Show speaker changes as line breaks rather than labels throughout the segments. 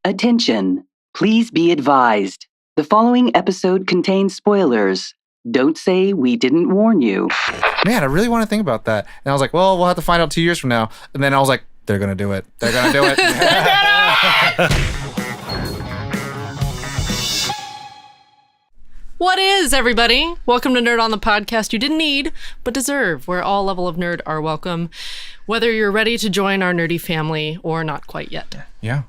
Attention, please be advised. The following episode contains spoilers. Don't say we didn't warn you.
Man, I really want to think about that. And I was like, well, we'll have to find out 2 years from now. And then I was like, they're going to do it. They're going to do it.
What is, everybody? Welcome to Nerd on the Podcast you didn't need, but deserve, where all level of nerd are welcome, whether you're ready to join our nerdy family or not quite yet.
Yeah.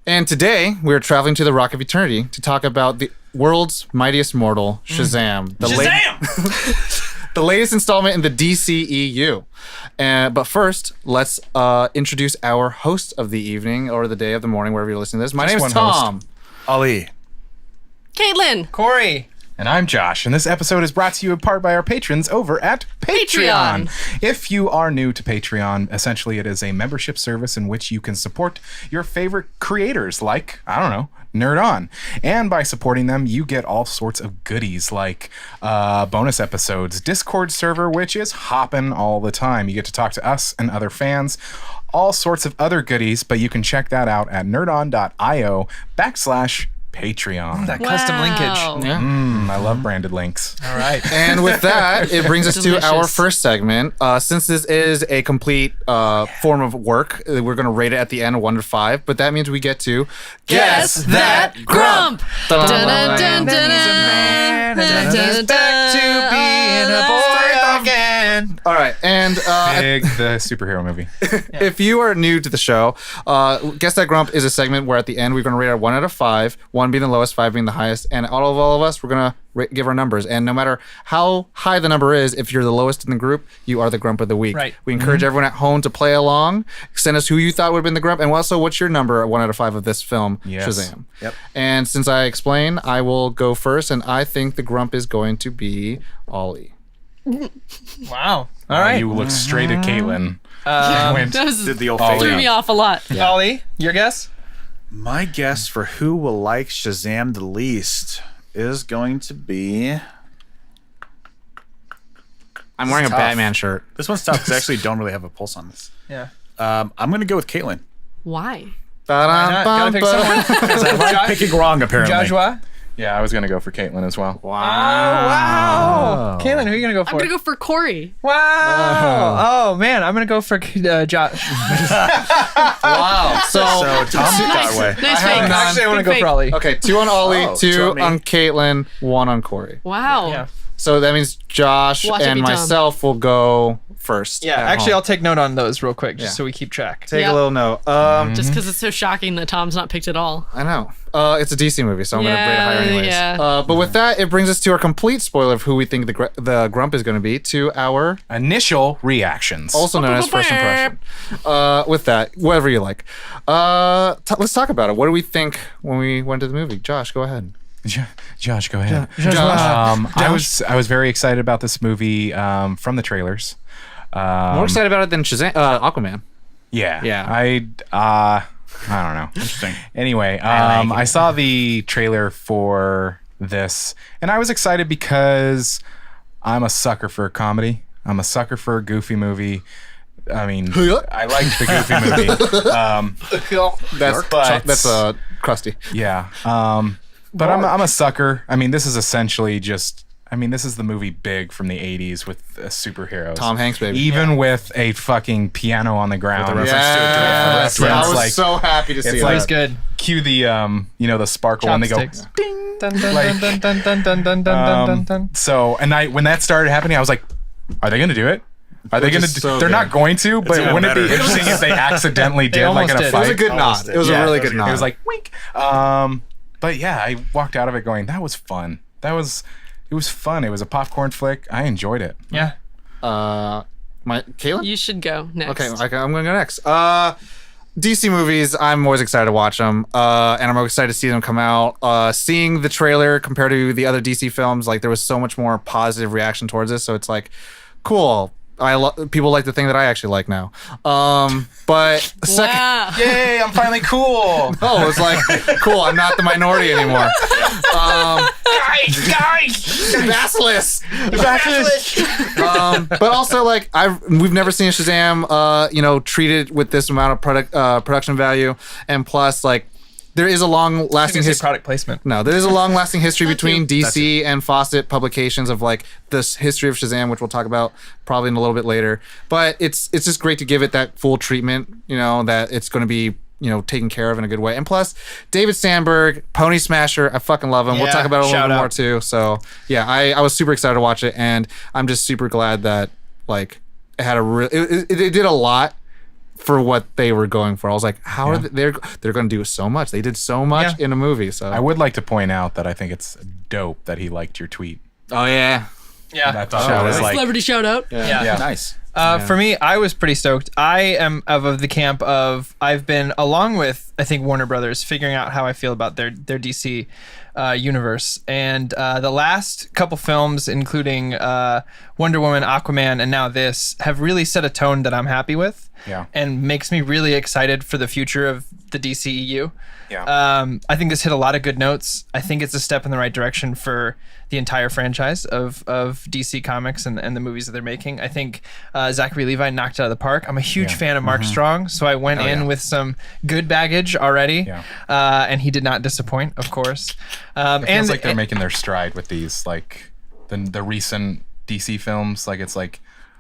And today, we're traveling to the Rock of Eternity to talk about the world's mightiest mortal, Shazam. The latest installment in the DCEU. But first, let's introduce our host of the evening, or the day of the morning, wherever you're listening to this. My name is Tom.
Ali.
Caitlin.
Corey.
And I'm Josh, and this episode is brought to you in part by our patrons over at Patreon. If you are new to Patreon, essentially it is a membership service in which you can support your favorite creators like, I don't know, Nerd On. And by supporting them, you get all sorts of goodies like bonus episodes, Discord server, which is hopping all the time. You get to talk to us and other fans, all sorts of other goodies, but you can check that out at nerdon.io/Patreon.
That custom linkage.
Yeah.
I love branded links.
All right.
And with that, it brings us
Delicious.
to our first segment. Since this is a complete form of work, we're going to rate it at the end 1 to 5. But that means we get to
Guess That Grump.
Dun, dun,
Dun,
dun,
dun,
Man, and then he's back to being a boy again.
All right. And
The superhero movie.
if you are new to the show, Guess That Grump is a segment where at the end we're going to rate our 1 out of 5, 1 being the lowest, 5 being the highest, and all of us, we're going to give our numbers. And no matter how high the number is, if you're the lowest in the group, you are the Grump of the week.
Right.
We encourage everyone at home to play along. Send us who you thought would have been the Grump, and also what's your number at 1 out of 5 of this film,
Yes.
Shazam.
Yep.
And since I explain, I will go first, and I think the Grump is going to be Ollie.
Wow. All right.
You looked straight at Caitlin.
Did
the old
threw me off a lot.
Ollie, your guess?
My guess for who will like Shazam the least is going to be...
I'm wearing a
tough.
Batman shirt.
This one's tough because I actually don't really have a pulse on this.
Yeah.
I'm going to go with Caitlin.
Why?
Gotta pick someone.
Because I like picking wrong, apparently.
Joshua?
Yeah, I was going to go for Caitlin as well.
Oh, wow. Caitlin, who are you going to go for?
I'm going to go for Corey.
Wow. Oh, man. I'm going to go for Josh.
Wow.
So Tom's that way.
Nice fake.
Actually, I want to
Good
go
fake.
for Ollie.
Okay, 2 on Ollie,
Oh,
2
two on me.
on Caitlin, 1 on Corey.
Wow.
Yeah.
So that means Josh
Watch it
and
be Tom.
myself will go first.
Yeah,
at
actually,
home.
I'll take note on those real quick just
Yeah.
so we keep track.
take
Yeah.
a little note.
Just because it's so shocking that Tom's not picked at all.
I know. It's a DC movie, so I'm going to rate it higher anyways.
Yeah.
But with that, it brings us to our complete spoiler of who we think the Grump is going to be, to our
Initial reactions.
also known as first impression. With that, whatever you like. Let's talk about it. What do we think when we went to the movie? Josh, go ahead.
Josh, go ahead.
Josh.
I was very excited about this movie from the trailers.
More excited about it than Shazam, Aquaman.
Yeah.
Yeah.
I don't know.
Interesting.
Anyway, I saw the trailer for this, and I was excited because I'm a sucker for a comedy. I'm a sucker for a goofy movie. I mean, I liked the goofy movie.
That's crusty.
Yeah. But I'm a sucker. I mean, this is essentially just... I mean, this is the movie Big from the 80s with superheroes.
Tom Hanks, baby.
Even with a fucking piano on the ground.
With a reference to a
I was
like-
so happy to see
it's
that.
like-
He's good.
Cue the, the sparkle when they go...
Chopsticks.
Ding!
Dun, dun,
Like-
dun, dun, dun, dun, dun, dun, dun, dun.
So, and when that started happening, I was like, are they going to do it? Are they
Which
going
is
to?
so
They're
good.
not going to, but
even
wouldn't it be
better.
interesting if they accidentally did, like in
almost
a
did.
It was
fight?
a good nod. It was a really good nod.
It was like wink. But yeah, I walked out of it going, that was fun. It was fun. It was a popcorn flick. I enjoyed it.
Yeah.
Caitlin?
You should go next.
Okay, I'm going to go next. DC movies, I'm always excited to watch them, and I'm excited to see them come out. Seeing the trailer compared to the other DC films, like there was so much more positive reaction towards this, so it's like, cool. People like the thing that I actually like now. But second,
Wow.
Yay! I'm finally cool.
oh, it's like cool. I'm not the minority anymore.
Guys!
Basilisk. But also like we've never seen Shazam treated with this amount of production value, and plus like there is a long-lasting history.
product placement.
No, there is a long-lasting history between DC and Fawcett Publications of like this history of Shazam, which we'll talk about probably in a little bit later. But it's just great to give it that full treatment. That it's going to be taken care of in a good way. And plus, David Sandberg, Pony Smasher, I fucking love him. We'll talk about it a little bit more too. So yeah, I was super excited to watch it, and I'm just super glad that like it had it did a lot for what they were going for. I was like, how are they're going to do so much? They did so much in a movie. So
I would like to point out that I think it's dope that he liked your tweet.
Oh yeah.
Yeah.
I thought that was like
Celebrity shout out.
Yeah.
Nice.
For me, I was pretty stoked. I am of the camp of I've been, along with I think Warner Brothers, figuring out how I feel about their DC universe. And the last couple films, including Wonder Woman, Aquaman, and now this, have really set a tone that I'm happy with.
Yeah.
And makes me really excited for the future of the DCEU.
Yeah.
I think this hit a lot of good notes. I think it's a step in the right direction for the entire franchise of DC Comics and the movies that they're making. I think Zachary Levi knocked it out of the park. I'm a huge fan of Mark Strong, so I went in with some good baggage already, and he did not disappoint, of course.
It feels like they're making their stride with these, like the recent DC films. Like it's like,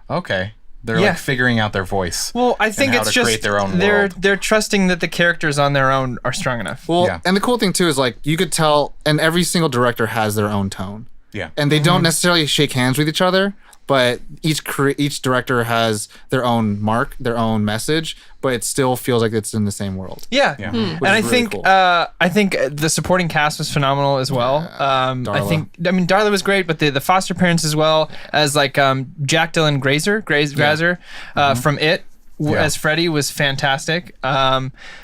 okay. They're like figuring out their voice.
Well, I think
and how
it's
to
just
create their own
they're
world.
they're trusting that the characters on their own are strong enough.
Well, and the cool thing too is like you could tell, and every single director has their own tone.
Yeah.
And they don't necessarily shake hands with each other, but each director has their own mark, their own message, but it still feels like it's in the same world.
Yeah.
Which
And
is
I
really
think
cool.
I think the supporting cast was phenomenal as well.
Darla.
I mean Darla was great, but the foster parents as well as like Jack Dylan Grazer from It as Freddy was fantastic.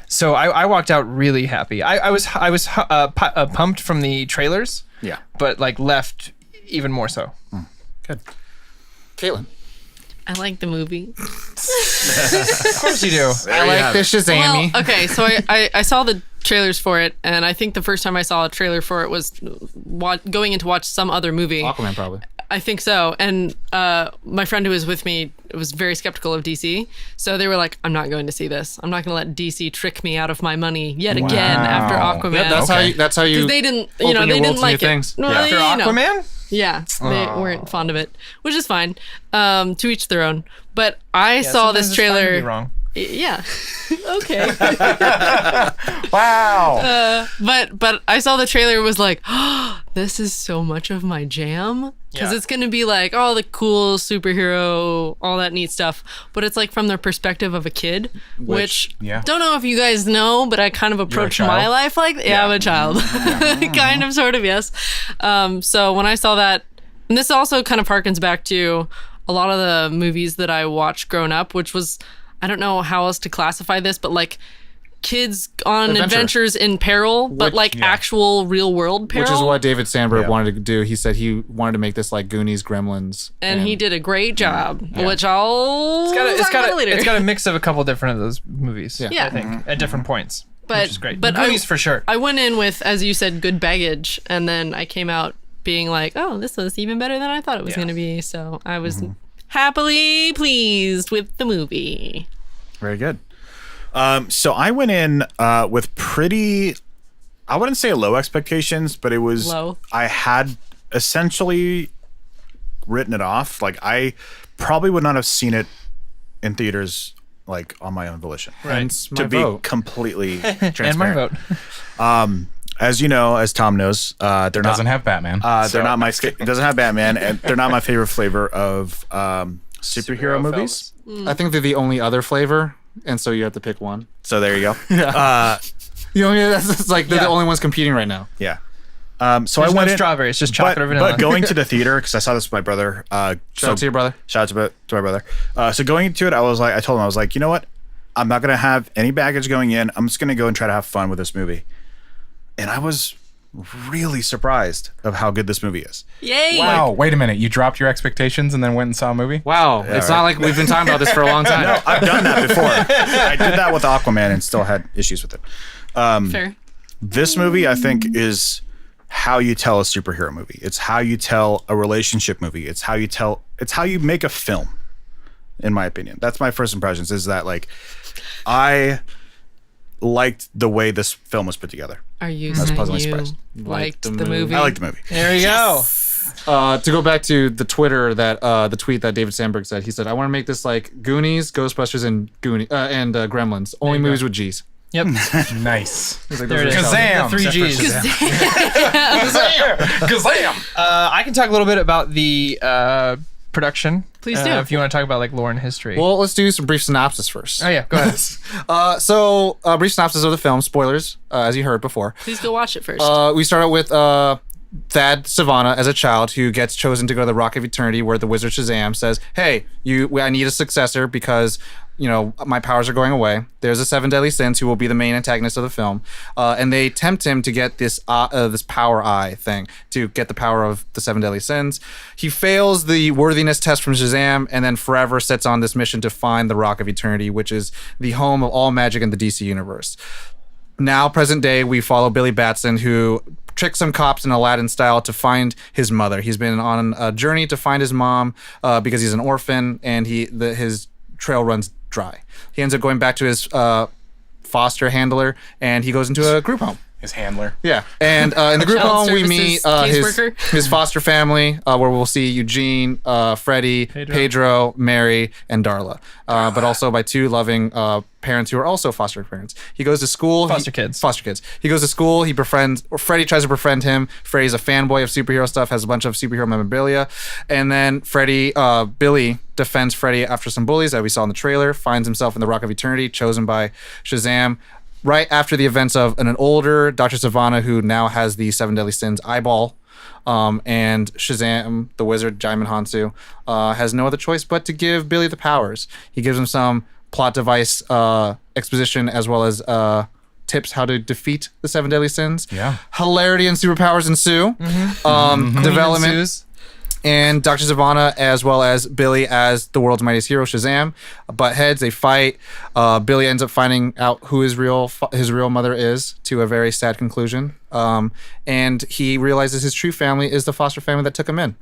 So I walked out really happy. I was pumped from the trailers.
Yeah.
But like left even more so.
Good.
Caitlin.
I like the movie.
Of course you do.
I like the Shazam-y.
Well, okay, so I saw the trailers for it, and I think the first time I saw a trailer for it was going in to watch some other movie.
Aquaman probably.
I think so. And my friend who was with me was very skeptical of DC. So they were like, I'm not going to see this. I'm not going to let DC trick me out of my money yet again after Aquaman.
Yeah, that's how you.
'Cause they didn't,
open your
they
world
didn't
to
like
new
it.
things.
Well,
After Aquaman?
Yeah, they weren't fond of it, which is fine. To each their own. But I saw this
Sometimes it's fine to
trailer.
be wrong.
Yeah. Okay.
Wow.
But I saw the trailer and was like, oh, this is so much of my jam. Because it's going to be like all the cool superhero, all that neat stuff. But it's like from the perspective of a kid, which don't know if you guys know, but I kind of approach my life like, I'm a child. Kind of, sort of, yes. So when I saw that, and this also kind of harkens back to a lot of the movies that I watched growing up, which was, I don't know how else to classify this, but like kids on adventures in peril, but actual real world peril.
Which is what David Sandberg wanted to do. He said he wanted to make this like Goonies, Gremlins.
And he did a great job, which I'll
It's
talk about later.
It's got a mix of a couple different of those movies.
Yeah.
I think at different points.
But-
which is great.
but
Goonies for sure.
I went in with, as you said, good baggage, and then I came out being like, oh, this was even better than I thought it was going to be. So I was happily pleased with the movie.
Very good. So I went in with pretty, I wouldn't say low expectations, but it was
Low.
I had essentially written it off. Like I probably would not have seen it in theaters like on my own volition.
Hence
To
my
be
vote.
completely
And
transparent.
my vote.
As you know, as Tom knows, they're
Doesn't have Batman.
they're not my it doesn't have Batman, and they're not my favorite flavor of superhero movies.
I think they're the only other flavor, and so you have to pick one.
So there you go.
That's like they're the only ones competing right now.
Yeah. So
There's
I went
no
in,
strawberry. It's just chocolate or vanilla.
But going to the theater, because I saw this with my brother.
Shout out to your brother.
Shout out to my brother. So going into it, I told him, I was like, you know what? I'm not gonna have any baggage going in. I'm just gonna go and try to have fun with this movie. And I was really surprised of how good this movie is.
Yay!
Wow. Wait a minute. You dropped your expectations and then went and saw a movie?
Wow, it's not like we've been talking about this for a long time.
No, I've done that before. I did that with Aquaman and still had issues with it.
Fair.
This movie, I think, is how you tell a superhero movie. It's how you tell a relationship movie. It's how you make a film, in my opinion. That's my first impressions, is that like liked the way this film was put together.
Are you
was
saying
pleasantly
you
surprised.
liked the movie?
I liked the movie.
There you go.
To go back to the Twitter the tweet that David Sandberg said, he said, "I want to make this like Goonies, Ghostbusters, and Gremlins. Only movies with G's."
Yep.
Nice.
He's like,
There it is.
Kazam!
The 3 G's.
Kazam!
I can talk a little bit about the production.
Please do.
If you want to talk about like lore and history.
Well, let's do some brief synopsis first.
Oh yeah, go ahead.
Brief synopsis of the film. Spoilers, as you heard before.
Please go watch it first.
We start out with Thad Savannah as a child who gets chosen to go to the Rock of Eternity, where the wizard Shazam says, "Hey, I need a successor because my powers are going away. There's a 7 deadly sins who will be the main antagonist of the film, and they tempt him to get this power eye thing to get the power of the 7 deadly sins. He fails the worthiness test from Shazam, and then forever sets on this mission to find the Rock of Eternity, which is the home of all magic in the DC universe. Now, present day, we follow Billy Batson, who tricks some cops in Aladdin style to find his mother. He's been on a journey to find his mom because he's an orphan, and his trail runs dry. He ends up going back to his foster handler, and he goes into a group home.
His handler.
Yeah, and in the group
Child
home we
services
meet
caseworker.
his foster family, where we'll see Eugene, Freddie, Pedro, Mary, and Darla, but also by 2 loving parents who are also foster parents. He goes to school.
Foster kids.
He goes to school. Freddie tries to befriend him. Freddie's a fanboy of superhero stuff, has a bunch of superhero memorabilia, and then Billy defends Freddie after some bullies that we saw in the trailer. Finds himself in the Rock of Eternity, chosen by Shazam. Right after the events of an older Dr. Savannah, who now has the 7 deadly sins eyeball, and Shazam, the wizard, Jaimin Hansu, has no other choice but to give Billy the powers. He gives him some plot device exposition as well as tips how to defeat the 7 deadly sins.
Yeah.
Hilarity and superpowers ensue. Development.
Ensues.
And Dr. Savannah, as well as Billy as the world's mightiest hero, Shazam, butt heads. They fight. Billy ends up finding out who his real mother is, to a very sad conclusion. And he realizes his true family is the foster family that took him in.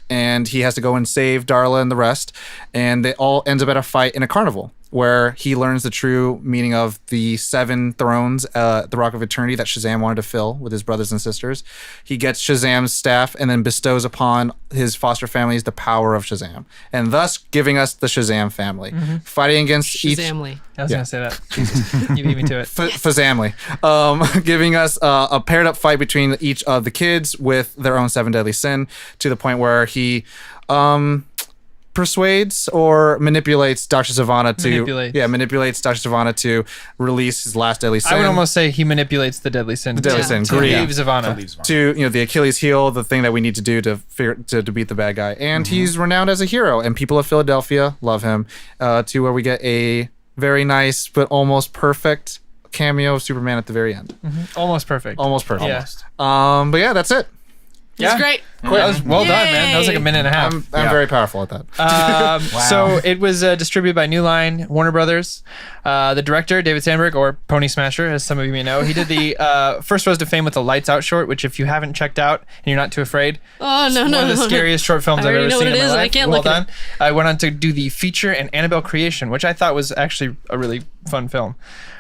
And he has to go and save Darla and the rest. And they all ends up at a fight in a carnival, where he learns the true meaning of the 7 thrones, the Rock of Eternity that Shazam wanted to fill with his brothers and sisters. He gets Shazam's staff and then bestows upon his foster families the power of Shazam, and thus giving us the Shazam family, fighting against each...
Shazamly.
I was gonna say that. Jesus. You beat me to it.
Fazamly, giving us a paired up fight between each of the kids with their own 7 deadly sin, to the point where he persuades or manipulates Dr. Savannah manipulates Dr. Savannah to release his last deadly sin.
I would almost say he manipulates the deadly sin.
The deadly sin,
to
greed.
leave Savannah.
To the Achilles heel, the thing that we need to do to beat the bad guy, and he's renowned as a hero, and people of Philadelphia love him. To where we get a very nice but almost perfect cameo of Superman at the very end.
Almost perfect.
Almost perfect.
Yeah.
But yeah, that's it.
It's great.
That was well done, man. That was like a minute and a half.
I'm very powerful at that.
So it was distributed by New Line, Warner Brothers. The director, David Sandberg, or Pony Smasher, as some of you may know, he did the first Rose to Fame with the Lights Out short, which if you haven't checked out and you're not too afraid,
Oh, no,
one of the scariest short films I've ever
know
seen
what
in
it
my
is.
life.
I can't
well
look at
done. I went on to do the feature and Annabelle Creation, which I thought was actually a really fun film.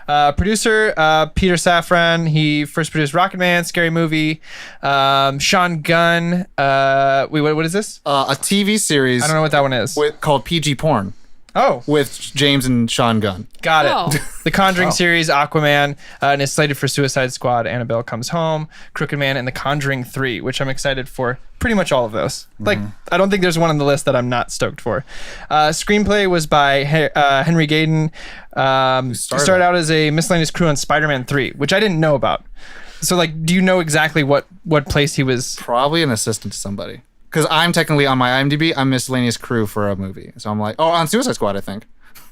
Producer Peter Safran. He first produced Rocketman, Scary Movie. Sean Gunn. What is this?
A TV series
I don't know what that one is.
called PG Porn
Oh,
with James and Sean Gunn.
got it.
Oh.
The Conjuring series, Aquaman, and is slated for Suicide Squad, Annabelle Comes Home, Crooked Man, and The Conjuring 3, which I'm excited for. Pretty much all of those. Like, I don't think there's one on the list that I'm not stoked for. Screenplay was by Henry Gayden. Started out as a miscellaneous crew on Spider-Man 3, which I didn't know about. So, like, do you know exactly what place he was?
Probably an assistant to somebody. Because I'm technically on my IMDb, I'm miscellaneous crew for a movie. So I'm like, on Suicide Squad, I think.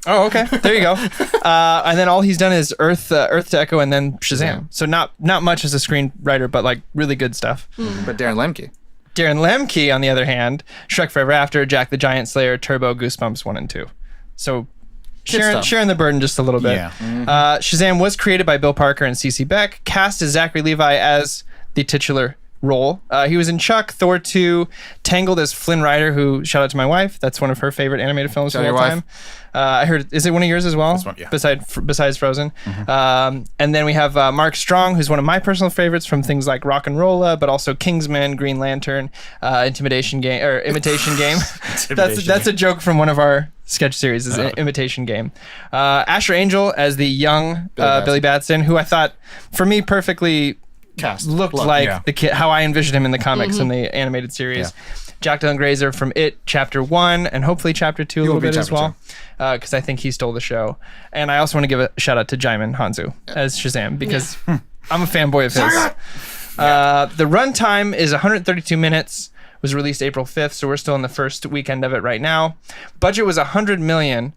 Oh, okay. There you go. And then all he's done is Earth to Echo, and then Shazam. So not much as a screenwriter, but like really good stuff.
But Darren Lemke.
Darren Lemke, on the other hand, Shrek Forever After, Jack the Giant Slayer, Turbo, Goosebumps 1 and 2. So sharing the burden just a little bit.
Yeah.
Shazam was created by Bill Parker and CeCe Beck, cast as Zachary Levi as the titular role. He was in Chuck, Thor 2, Tangled as Flynn Rider, who, shout out to my wife, that's one of her favorite animated films of all time. I heard, is it one of yours as well?
one, yeah.
Besides Frozen. And then we have Mark Strong, who's one of my personal favorites from things like Rock and Rolla, but also Kingsman, Green Lantern, Imitation Game. That's a joke from one of our sketch series, is Imitation Game. Asher Angel as the young Billy Batson, who I thought, for me, perfectly looked like the kid, how I envisioned him in the comics and the animated series. Jack Dylan Grazer from It Chapter 1 and hopefully Chapter 2 a little bit as well, because I think he stole the show. And I also want to give a shout out to Jaimin Hanzu as Shazam, because I'm a fanboy of his. The runtime is 132 minutes, was released April 5th, so we're still in the first weekend of it right now. Budget was $100 million,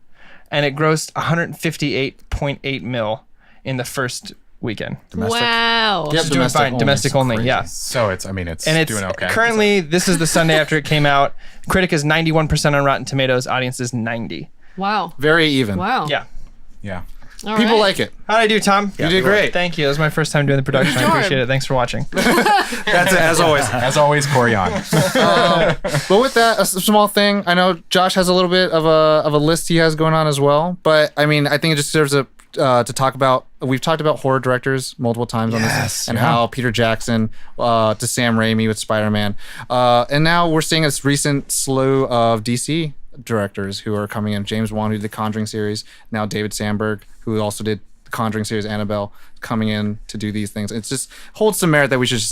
and it grossed $158.8 mil in the first weekend.
Domestic?
Wow.
Yep, doing fine. Domestic only, yeah.
So it's doing okay.
Currently, this is the Sunday after it came out. Critic is 91% on Rotten Tomatoes. Audience is 90.
Wow.
Very even.
Wow.
Yeah.
All
People
right.
like it.
How'd I do, Tom?
You did great.
Thank you. It was my first time doing the production. I appreciate it. Thanks for watching.
That's it, as always.
As always, Corey on.
But with that, a small thing. I know Josh has a little bit of a list he has going on as well. But I mean, I think it just serves to talk about. We've talked about horror directors multiple times on this, and how Peter Jackson to Sam Raimi with Spider-Man, and now we're seeing this recent slew of DC directors who are coming in. James Wan, who did the Conjuring series, now David Sandberg, who also did the Conjuring series, Annabelle, coming in to do these things. It's just holds some merit that we should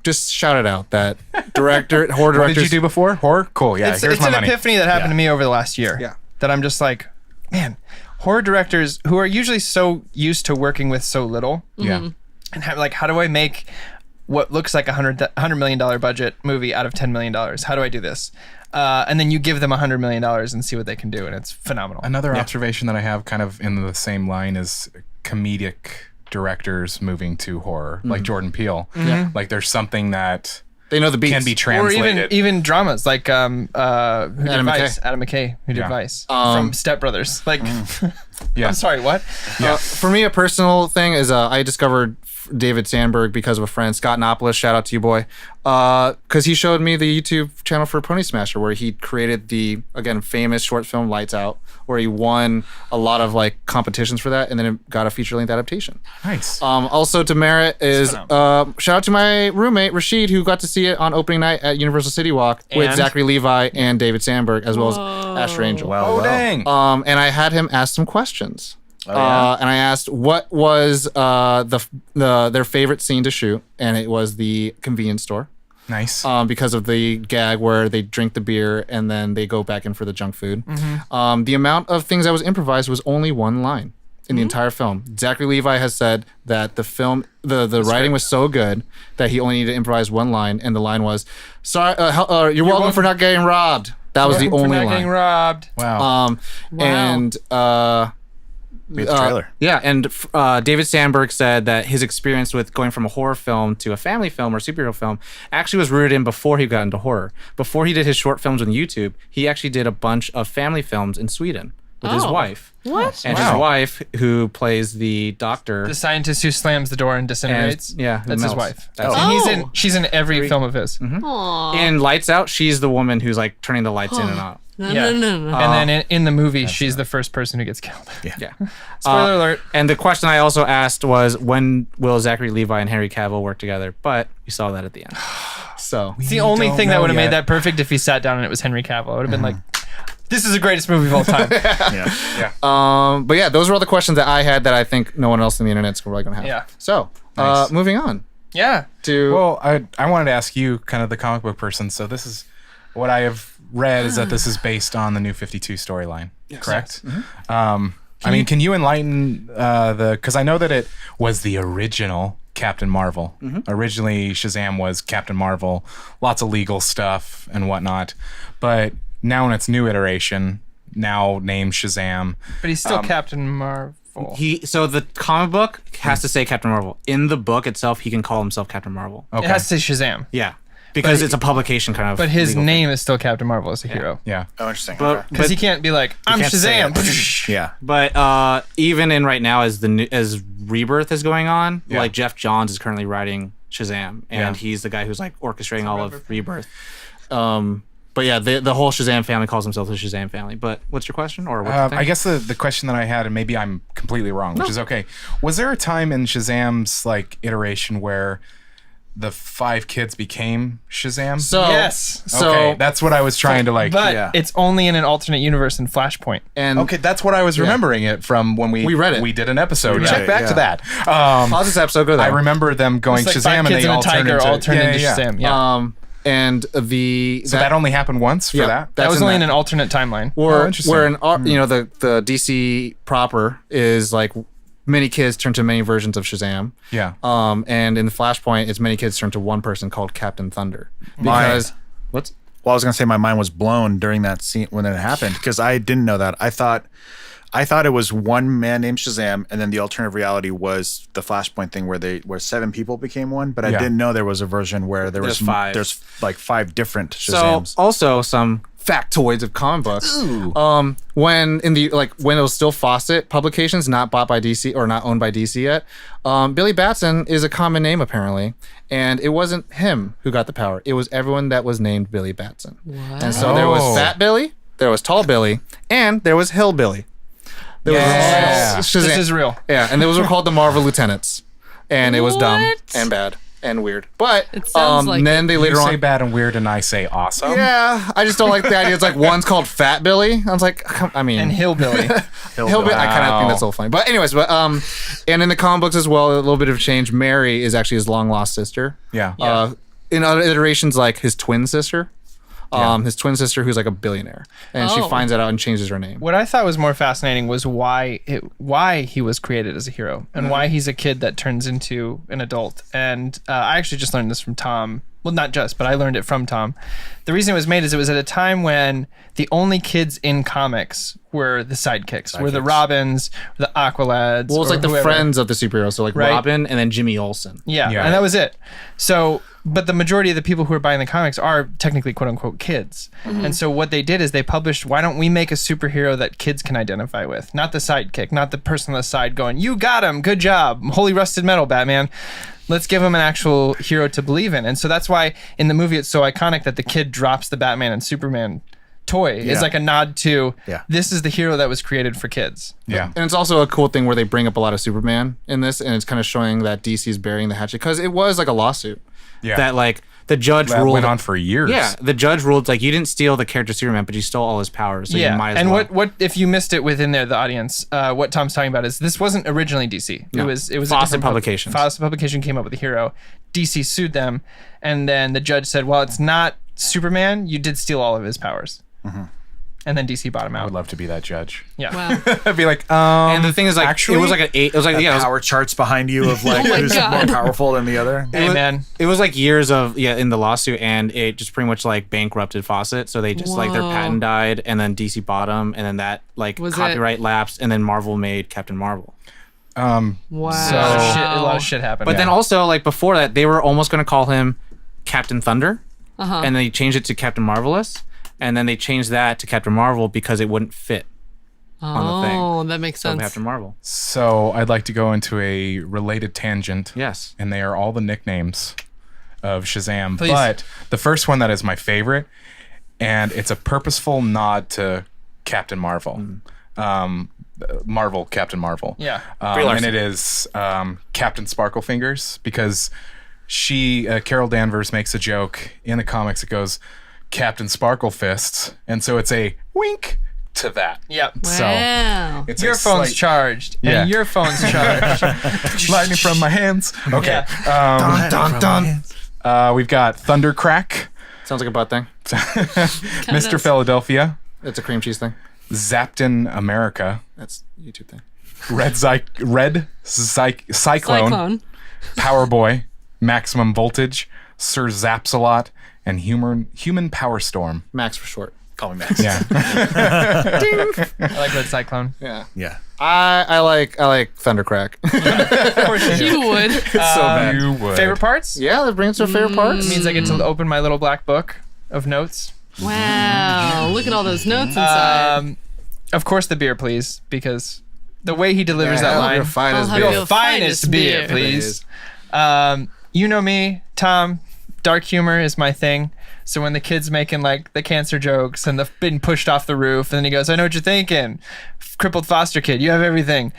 just shout it out that horror directors.
What did you do before? Horror? Cool. Yeah.
It's
Here's my
an
money.
epiphany that happened to me over the last year.
Yeah.
That I'm just like, man, horror directors who are usually so used to working with so little.
Yeah.
And how do I make what looks like $100 million budget movie out of $10 million? How do I do this? And then you give them $100 million and see what they can do, and it's phenomenal.
Another observation that I have kind of in the same line is comedic directors moving to horror, like Jordan Peele. Like there's something that
They know the beats.
can be
Or
translated.
even dramas like who did
Adam
Vice?
McKay.
Adam McKay, who did
Yeah.
Vice from Step Brothers. Like,
Yeah.
I'm sorry, what?
For me, a personal thing is I discovered David Sandberg because of a friend, Scott Nopolis. Shout out to you, boy. Because he showed me the YouTube channel for Pony Smasher, where he created the, again, famous short film Lights Out, where he won a lot of competitions for that, and then it got a feature-length adaptation.
Nice.
Also to merit is shout out to my roommate Rashid, who got to see it on opening night at Universal City Walk with
And?
Zachary Levi and David Sandberg, as well as Asher Angel.
Oh, dang.
And I had him ask some questions. And I asked what was their favorite scene to shoot, and it was the convenience store.
Nice.
Because of the gag where they drink the beer and then they go back in for the junk food. The amount of things that was improvised was only one line in the entire film. Zachary Levi has said that the film, the writing was so good that he only needed to improvise one line, and the line was, "Sorry, you're welcome for not getting robbed." That was the only
for not
line.
getting robbed.
Wow.
And
Read the trailer.
yeah, and David Sandberg said that his experience with going from a horror film to a family film or superhero film actually was rooted in before he got into horror. Before he did his short films on YouTube, he actually did a bunch of family films in Sweden with his wife.
What?
And his wife, who plays the doctor.
The scientist who slams the door and disintegrates.
who
That's his
melts.
wife.
That's
And she's in every film of his.
Aw.
In Lights Out, she's the woman who's turning the lights in and out.
No,
Yeah.
no.
And then in the movie, she's the first person who gets killed.
Yeah.
Spoiler alert.
And the question I also asked was, when will Zachary Levi and Henry Cavill work together? But you saw that at the end. So
It's the only
don't
thing that
know
would have
yet.
made that perfect if he sat down and it was Henry Cavill. I would have been like, this is the greatest movie of all time.
But yeah, those were all the questions that I had that I think no one else on the internet's really gonna have.
Yeah.
So
Nice.
moving on
Yeah.
to
Well, I wanted to ask you, kind of the comic book person. So this is what I have read is that this is based on the New 52 storyline. Correct. I mean, can you enlighten because I know that it was the original Captain Marvel. Originally, Shazam was Captain Marvel, lots of legal stuff and whatnot. But now in its new iteration, now named Shazam.
But he's still Captain Marvel.
so the comic book has to say Captain Marvel. In the book itself, he can call himself Captain Marvel.
Okay.
It has to say Shazam.
Yeah, because it's a publication kind of.
But his
legal
name is still Captain Marvel as a hero.
Yeah.
Oh, interesting.
But
Okay.
Because he can't be like, I'm
can't say
Shazam.
Yeah.
But even in right now, as Rebirth is going on,
Yeah.
Jeff Johns is currently writing Shazam, and
Yeah.
he's the guy who's like orchestrating all of Rebirth. But yeah, the whole Shazam family calls themselves the Shazam family. But what's your question? Or what
I guess the question that I had, and maybe I'm completely wrong, which is okay. Was there a time in Shazam's like iteration where the 5 kids became Shazam?
So
Okay, that's what I was trying to like.
But it's only in an alternate universe in Flashpoint.
and
Okay, that's what I was remembering it from when we
read it.
We did an episode.
read
Check
it,
back
yeah.
to that.
pause this episode. Go there.
I remember them going
It's like
Shazam
5
and
kids
they
and a
all turned
tiger
into,
all turned into Shazam. Yeah.
And the
So that only happened once for that?
that was
in
only in
that.
an alternate timeline.
Where
interesting.
where the DC proper is like many kids turn to many versions of Shazam.
Yeah.
And in the Flashpoint, it's many kids turn to one person called Captain Thunder. Because what's
Well, I was gonna say my mind was blown during that scene when it happened because I didn't know that. I thought it was one man named Shazam, and then the alternative reality was the Flashpoint thing where 7 people became one. But I
Yeah.
didn't know there was a version where
There's 5.
There's like 5 different
so
Shazams.
also some factoids of comic books. When it was still Fawcett Publications, not bought by DC or not owned by DC yet, Billy Batson is a common name apparently, and it wasn't him who got the power. It was everyone that was named Billy Batson. And so there was
Oh.
Fat Billy, there was Tall Billy, and there was Hillbilly. There
Yeah.
was Shazam.
This is real.
Yeah, and those were called the Marvel Lieutenants, and it was dumb
What?
and bad and weird. But
It sounds like
then they
You
later
say
on.
bad and weird, and I say awesome.
Yeah, I just don't like the idea. It's like one's called Fat Billy. I was like, I mean,
And Hillbilly.
Hillbilly. I kind of
Wow.
think that's a little funny. But anyways, and in the comic books as well, a little bit of change. Mary is actually his long lost sister.
Yeah.
In other iterations, like his twin sister. His twin sister, who's like a billionaire, and she
Oh.
finds that out and changes her name.
What I thought was more fascinating was why he was created as a hero and why he's a kid that turns into an adult. And I actually just learned this from Tom. Well, not just, but I learned it from Tom. The reason it was made is it was at a time when the only kids in comics were the sidekicks, were the Robins, the Aqualads.
Well, it's
or
like the
whoever.
friends of the superheroes, so like
Right.
Robin and then Jimmy Olsen.
Yeah,
Yeah.
and that was it. So, but the majority of the people who are buying the comics are technically quote unquote kids. And so what they did is they published, why don't we make a superhero that kids can identify with? Not the sidekick, not the person on the side going, you got him, good job, holy rusted metal, Batman. Let's give him an actual hero to believe in. And so that's why in the movie it's so iconic that the kid drops the Batman and Superman toy. It's like a nod to this is the hero that was created for kids.
Yeah.
And it's also a cool thing where they bring up a lot of Superman in this, and it's kind of showing that DC is burying the hatchet because it was like a lawsuit
Yeah.
that like the judge
That
ruled
went on for years.
Yeah, the judge ruled like you didn't steal the character Superman, but you stole all his powers, so you might as
and
well.
what if you missed it within there, the audience, what Tom's talking about is this wasn't originally DC.
No.
It was a
Fawcett
different
Publications.
Fawcett Publication came up with a hero. DC sued them, and then the judge said, "Well, it's not Superman. You did steal all of his powers." And then DC bought him
I
out.
would love to be that judge.
Yeah.
Wow.
I'd be like,
and the thing is, like,
actually,
it was like an 8. It was like it was,
Power charts behind you of like
my
who's
God.
more powerful than the other.
Hey man,
it was like years of in the lawsuit, and it just pretty much like bankrupted Fawcett. So they just like their
Whoa.
patent died, and then DC bought them, and then that like
Was it-
copyright lapsed, and then Marvel made Captain Marvel.
Wow.
so a lot of shit happened.
But then also like before that, they were almost going to call him Captain Thunder,
Uh-huh.
and they changed it to Captain Marvelous, and then they changed that to Captain Marvel because it wouldn't fit on the thing.
Oh, that makes
So
sense.
Captain Marvel.
So I'd like to go into a related tangent.
Yes.
And they are all the nicknames of Shazam.
Please.
But the first one that is my favorite, and it's a purposeful nod to Captain Marvel. Captain Marvel.
Yeah.
And it is Captain Sparklefingers because Carol Danvers makes a joke in the comics. It goes Captain Sparklefists, and so it's a wink to that.
Yep.
So
Wow.
it's
Your
a
phone's
slight-
charged.
Yeah.
And your phone's charged.
lightning from my hands. Okay.
Dun, dun.
We've got Thundercrack,
Sounds like a butt thing.
Mr.
does.
Philadelphia,
It's a cream cheese thing.
Zapton America,
That's a YouTube thing.
Cyclone,
Cyclone.
Power Boy, Maximum Voltage, Sir Zapsalot, and Human Power Storm.
Max for short.
Call me Max.
Yeah.
I like Red Cyclone.
Yeah.
Yeah.
I like Thundercrack.
Of course you do.
You would.
So bad.
You would.
Favorite parts?
Yeah, that brings us to favorite parts.
It means I get to open my little black book of notes.
Wow. Look at all those notes inside.
Of course, the beer, please, because the way he delivers that line.
Your finest
I'll have
beer.
your
Your finest beer,
beer.
please. you know me, Tom. Dark humor is my thing. So when the kid's making like the cancer jokes and the being pushed off the roof, and then he goes, "I know what you're thinking, crippled foster kid. You have everything."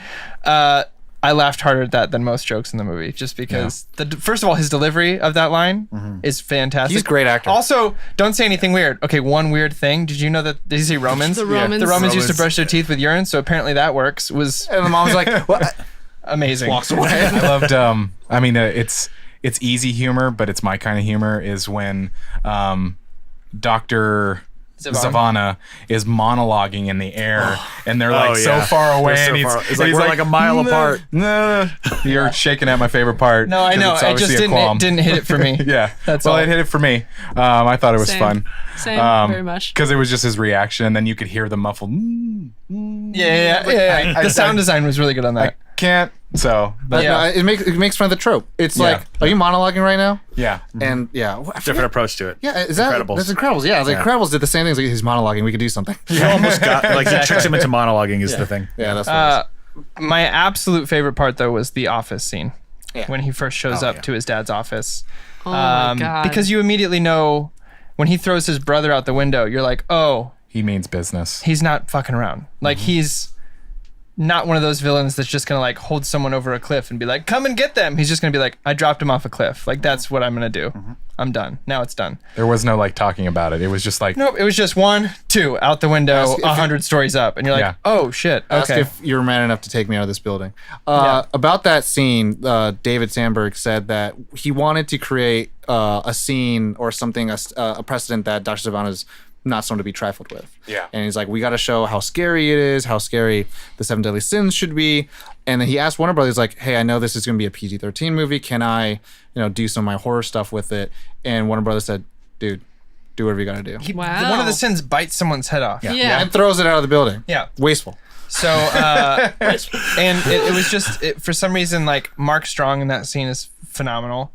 I laughed harder at that than most jokes in the movie, just because first of all, his delivery of that line is fantastic.
He's a great actor.
Also, don't say anything weird. Okay, one weird thing. Did you know that? Did you see Romans?
The Romans.
The Romans used to brush their teeth with urine, so apparently that works. Was
And the mom's like, what?
amazing.
Walks away.
I loved. I mean, it's easy humor, but it's my kind of humor. Is when Dr. Zavanna is monologuing in the air, and they're like so far away,
They're so
and
far-
he's
it's like we're like a mile apart.
No, you're shaking at my favorite part.
No, I
'cause
know.
it's
It
obviously
just
a qualm.
didn't hit it for me.
Yeah,
That's
well,
all.
it hit it for me. I thought it was
Same.
fun.
Same, very much.
Because it was just his reaction, and then you could hear the muffled.
Yeah.
I-
The sound design was really good on that.
Can't. So, but
Yeah.
No, it makes fun of the trope. It's like, are you monologuing right now?
yeah.
And I forget-
Different approach to it.
Yeah, is that
Incredibles.
That's Incredibles. Yeah, like Incredibles did the same things. Like, he's monologuing. We could do something.
He almost got like he tricks him into monologuing is the thing.
Yeah, that's what
My absolute favorite part though was the office scene.
Yeah.
When he first shows up to his dad's office.
Oh my God.
Because you immediately know when he throws his brother out the window, you're like, oh,
He means business.
he's not fucking around. Like he's not one of those villains that's just gonna like hold someone over a cliff and be like, come and get them. He's just gonna be like, I dropped him off a cliff. Like that's what I'm gonna do. I'm done. Now it's done.
There was no like talking about it. It was just like,
Nope, it was just 1, 2 out the window,
Ask if
100 stories up, and you're like,
Yeah.
oh shit.
Ask
Okay.
if you're man enough to take me out of this building.
Yeah.
About that scene, David Sandberg said that he wanted to create a scene or something, a precedent that Dr. Zavanna's not someone to be trifled with.
Yeah.
And he's like, we got to show how scary it is, how scary the 7 Deadly Sins should be. And then he asked Warner Brothers, like, hey, I know this is going to be a PG-13 movie. Can I, do some of my horror stuff with it? And Warner Brothers said, dude, do whatever you got to do.
Wow.
One of the sins bites someone's head off.
Yeah.
And throws it out of the building.
Yeah.
Wasteful.
So, and it was just, for some reason, like, Mark Strong in that scene is phenomenal.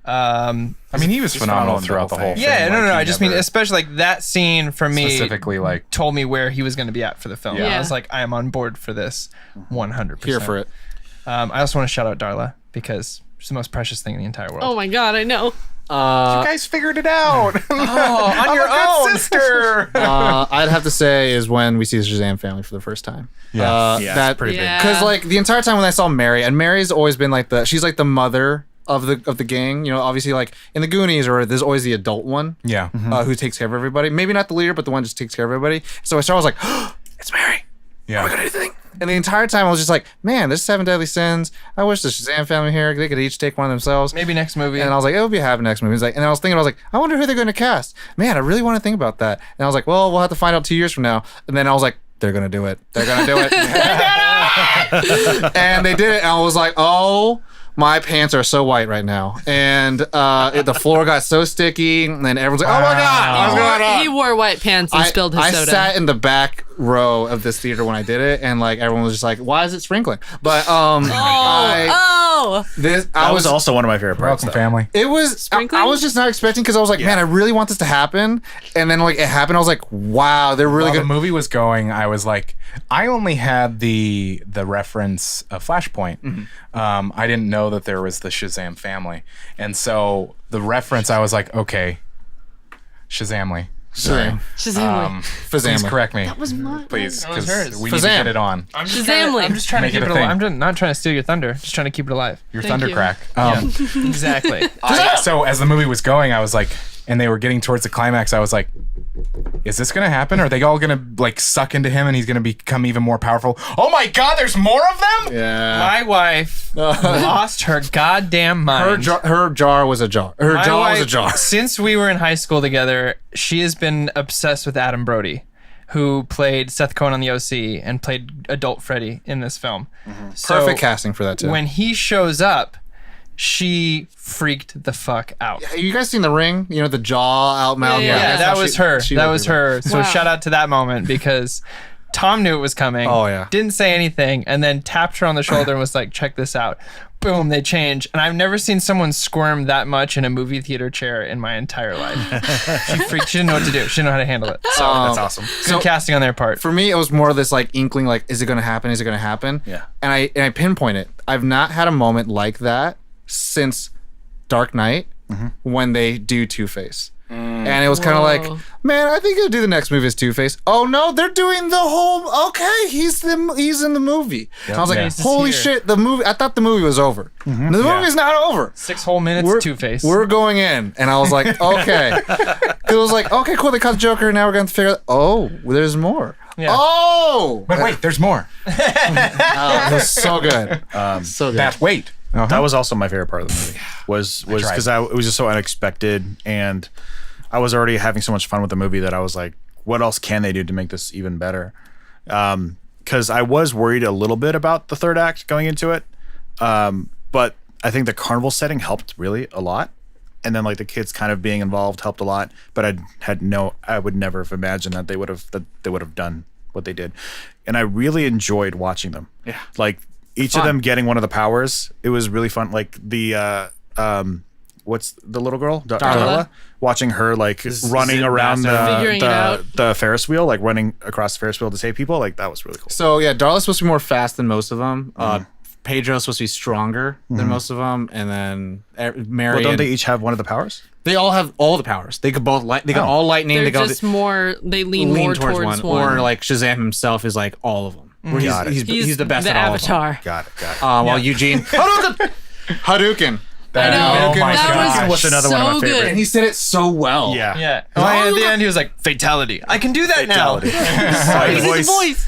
I mean, he was phenomenal
phenomenal in the
throughout the
whole
whole
thing.
film.
Yeah, no,
Like,
I
he
just mean,
never-
especially like that scene for me
specifically like
told me where he was going to be at for the film.
Yeah.
I was like, I am on board for this 100%.
Here for it.
I also want to shout out Darla because she's the most precious thing in the entire world.
Oh my God, I know.
you guys figured it out.
Oh, on your own.
sister.
I'd have to say is when we see the Shazam family for the first time.
Yeah.
Yeah,
that
it's pretty
Yeah.
because like the entire time when I saw Mary, and Mary's always been like she's like the mother of the gang. Obviously like in the Goonies, or there's always the adult one.
Yeah.
Who takes care of everybody. Maybe not the leader, but the one just takes care of everybody. So I was like, oh, it's Mary.
Yeah.
Anything. And the entire time I was just like, man, there's 7 Deadly Sins. I wish the Shazam family here, they could each take one of themselves.
Maybe next movie.
And I was like, it'll be happening next movie. It's like, and I was thinking, I wonder who they're going to cast. Man, I really want to think about that. And I was like, well, we'll have to find out 2 years from now. And then I was like, they're going to do it. They're going to do it. And they did it. And I was like, oh, my pants are so white right now. And the floor got so sticky. And then everyone's like, oh my God, what's going on?
He wore white pants and spilled his
I
soda.
sat in the back row of this theater when I did it, and like everyone was just like, "Why is it sprinkling?" But
Oh,
That was also one of my favorite parts.
Welcome,
though.
family.
it was.
Sprinkling?
I was just not expecting because I was like, "Man, I really want this to happen," and then like it happened. I was like, "Wow, they're really
While
good."
the movie was going, I was like, I only had the reference of Flashpoint. I didn't know that there was the Shazam family, and so the reference, I was like, okay, Shazamly.
Shazam.
Shazam.
Please
Fazamly.
correct me.
That was mine.
Please,
was
because
hers.
we need to
Fazam.
get it on.
I'm
Shazamly.
I'm just trying
Make
to
it
keep
a
it alive.
thing.
Not trying to steal your thunder. Just trying to keep it alive.
Your
Thank you.
thundercrack.
Exactly.
So as the movie was going, I was like, and they were getting towards the climax, I was like, is this gonna happen? Are they all gonna like suck into him and he's gonna become even more powerful? Oh my God, there's more of them?
Yeah.
My wife lost her goddamn mind.
Her jar was a jar. Her
My
jaw was a
wife,
jar.
Since we were in high school together, she has been obsessed with Adam Brody, who played Seth Cohen on the OC and played adult Freddy in this film. So
Perfect casting for that too.
when he shows up, she freaked the fuck out.
Have you guys seen The Ring? The jaw out mouth.
Yeah,
Yeah,
That's
that
how
was
she-
her.
she
That
looked
was
really
her. So
Wow.
shout out to that moment because Tom knew it was coming.
Oh, yeah.
Didn't say anything and then tapped her on the shoulder and was like, check this out. Boom, they change. And I've never seen someone squirm that much in a movie theater chair in my entire life. She freaked. She didn't know what to do. She didn't know how to handle it. So
That's awesome.
good casting on their part.
For me, it was more of this like inkling, like, is it going to happen? Is it going to happen?
Yeah.
And I pinpoint it. I've not had a moment like that since Dark Knight when they do Two-Face. And it was kind of
Whoa.
like, man, I think he'll do the next movie as Two-Face. Oh no, they're doing the whole. Okay, he's in the movie. And I was like,
Two-Face is
holy
here.
shit, the movie. I thought the movie was over. The movie's not over.
6 whole minutes, Two-Face.
We're going in, and I was like, okay. It was like, okay, cool. They caught the Joker. Now we're going to figure out. Oh, there's more.
Yeah.
Oh,
But wait, there's more.
it was so good. So good.
Wait.
That was also my favorite part of the movie. Was because it was just so unexpected, and I was already having so much fun with the movie that I was like, what else can they do to make this even better? Because I was worried a little bit about the third act going into it, but I think the carnival setting helped really a lot, and then like the kids kind of being involved helped a lot. But I would never have imagined that they would have done what they did, and I really enjoyed watching them.
Yeah.
Like each of them getting one of the powers. It was really fun. Like the what's the little girl? Darla. Watching her like running
Zip
around
Figuring it out.
the Ferris wheel, like running across the Ferris wheel to save people. Like that was really cool.
So yeah, Darla's supposed to be more fast than most of them. Pedro's supposed to be stronger than most of them, and then Mary.
Well, don't they each have one of the powers?
They all have all the powers. They could both they got all lightning.
They're
they got
just more. They lean more towards one.
Or like Shazam himself is like all of them. Where
Got it.
he's the best
the
at all of them.
Avatar.
Got it.
While Eugene Hadouken.
I know.
Oh my
that
gosh.
was
What's another
so
one of my favorite?
good.
And he said it so well.
Yeah.
Yeah. Oh, at the end, he was like, fatality. I can do that
Fatality.
now.
His voice.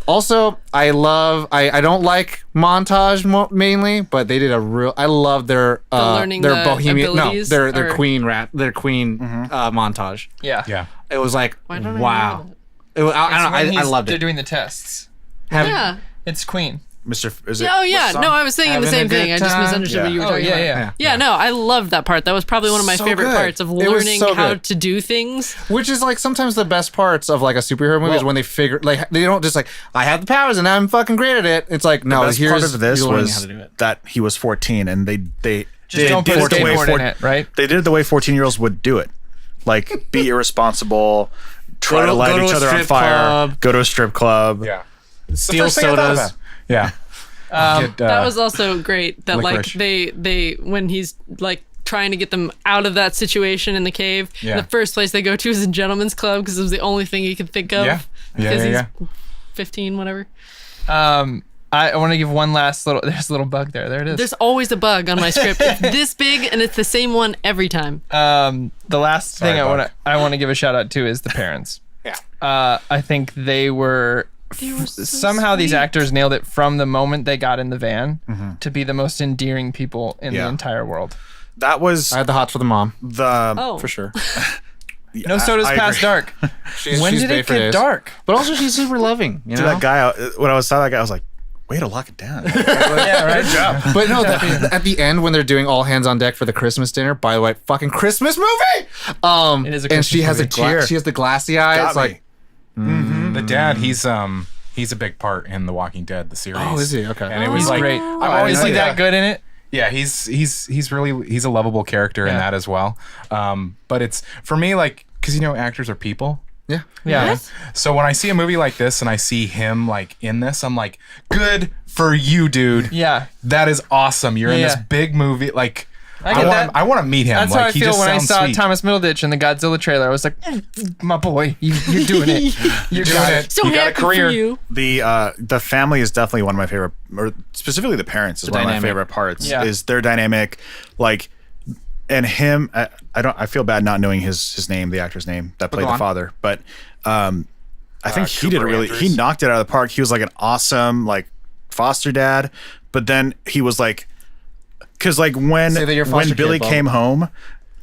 Also, I don't like montage mainly, but they did I love their
learning
their
the
bohemian
abilities,
their
or-
queen montage.
Yeah.
Yeah, it was like
Why don't I
wow.
know
It was, I
It's
don't
when
know. I loved
They're
it.
doing the tests.
Yeah.
It's Queen.
Mr. Is it?
Oh yeah.
what's the
No,
song?
I was thinking the
Having a
same thing.
good
I just
time.
misunderstood what you were
Oh,
talking
yeah,
about.
yeah.
Yeah, no, I loved that part. That was probably one of my
So
favorite
good.
parts of
It was
learning
so
how
good.
to do things.
Which is like sometimes the best parts of like a superhero movie is when they figure like they don't just like I have the powers and I'm fucking great at it. It's like no,
The best
here's
part of this
you're learning
was
how to do it.
that he was 14 and they
Just don't put a
did it the way
skateboard in it, right?
They did it the way 14-year-olds would do it, like be irresponsible, try to light
go to
each
a
other on
strip
fire,
club.
go to a strip club.
Yeah.
Steal
First thing I thought
sodas.
about. Yeah.
That was also great. That
licorice.
like they when he's like trying to get them out of that situation in the cave.
Yeah.
The first place they go to is a gentleman's club because it was the only thing he could think of.
Yeah. Yeah,
Because
yeah,
he's 15, whatever.
I want to give one last little. There's a little bug there. There it is.
There's always a bug on my script. It's this big and it's the same one every time.
The last
Sorry,
thing
bug.
I want to give a shout out to is the parents.
Yeah.
I think they were. Somehow these actors nailed it from the moment they got in the van to be the most endearing people in the
Yeah.
entire world.
That was
I had the hots for the mom
the
Oh,
for sure.
No sodas
I
past
agree.
dark.
She's,
When
she's
did
bae
it
for
get
days.
dark?
But also she's super loving. You
to
know?
that guy. When I was saw that guy, I was like, way to lock it down.
Yeah, right.
Good job.
But no, at the end when they're doing all hands on deck for the Christmas dinner, by the way, fucking Christmas movie.
It is a
and
Christmas
she has
movie.
she has the glassy eye.
Got
It's
me.
like
the dad. He's a big part in The Walking Dead, the series.
oh, is he? Okay.
And it was
He's
like,
great.
always
Is he
like
that good in it?
Yeah, he's a lovable character in
Yeah.
that as well. But it's for me like because actors are people.
Yeah.
Yeah.
So when I see a movie like this and I see him like in this, I'm like, good for you, dude.
Yeah.
That is awesome. You're in this
Yeah.
big movie. Like
I get that.
I want to meet him.
That's
like
how I
he
feel
just
when I
sounds
saw
sweet.
Thomas Middleditch in the Godzilla trailer. I was like, my boy, you're doing it. You're
doing
got
it.
so
You got a
happy
career.
for you.
The family is definitely one of my favorite, or specifically the parents is one of
dynamic.
my favorite parts.
Yeah.
Is their dynamic, like, and him. I feel bad not knowing his name, the actor's name that played
go
the
on.
father, but I think he did
Cooper
he
Andrews.
knocked it out of the park. He was like an awesome like foster dad, but then he was like, because like when
Say that you're a foster
Billy
kid, Bob.
came home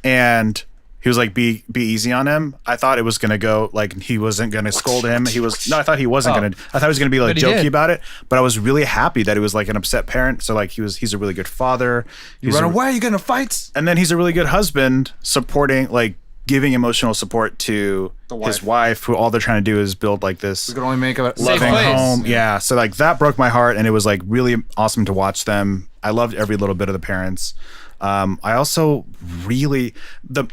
and he was like be easy on him, I thought it was gonna go like he wasn't gonna scold him. I thought he wasn't gonna. I thought he was gonna be like
But he
jokey
did.
about it. But I was really happy that he was like an upset parent. So like he's a really good father.
You run away, you get into fights.
And then he's a really good husband, supporting like giving emotional support to his wife, who all they're trying to do is build like this
We could only make a
loving
place.
home. Yeah. So like that broke my heart, and it was like really awesome to watch them. I loved every little bit of the parents. I also really the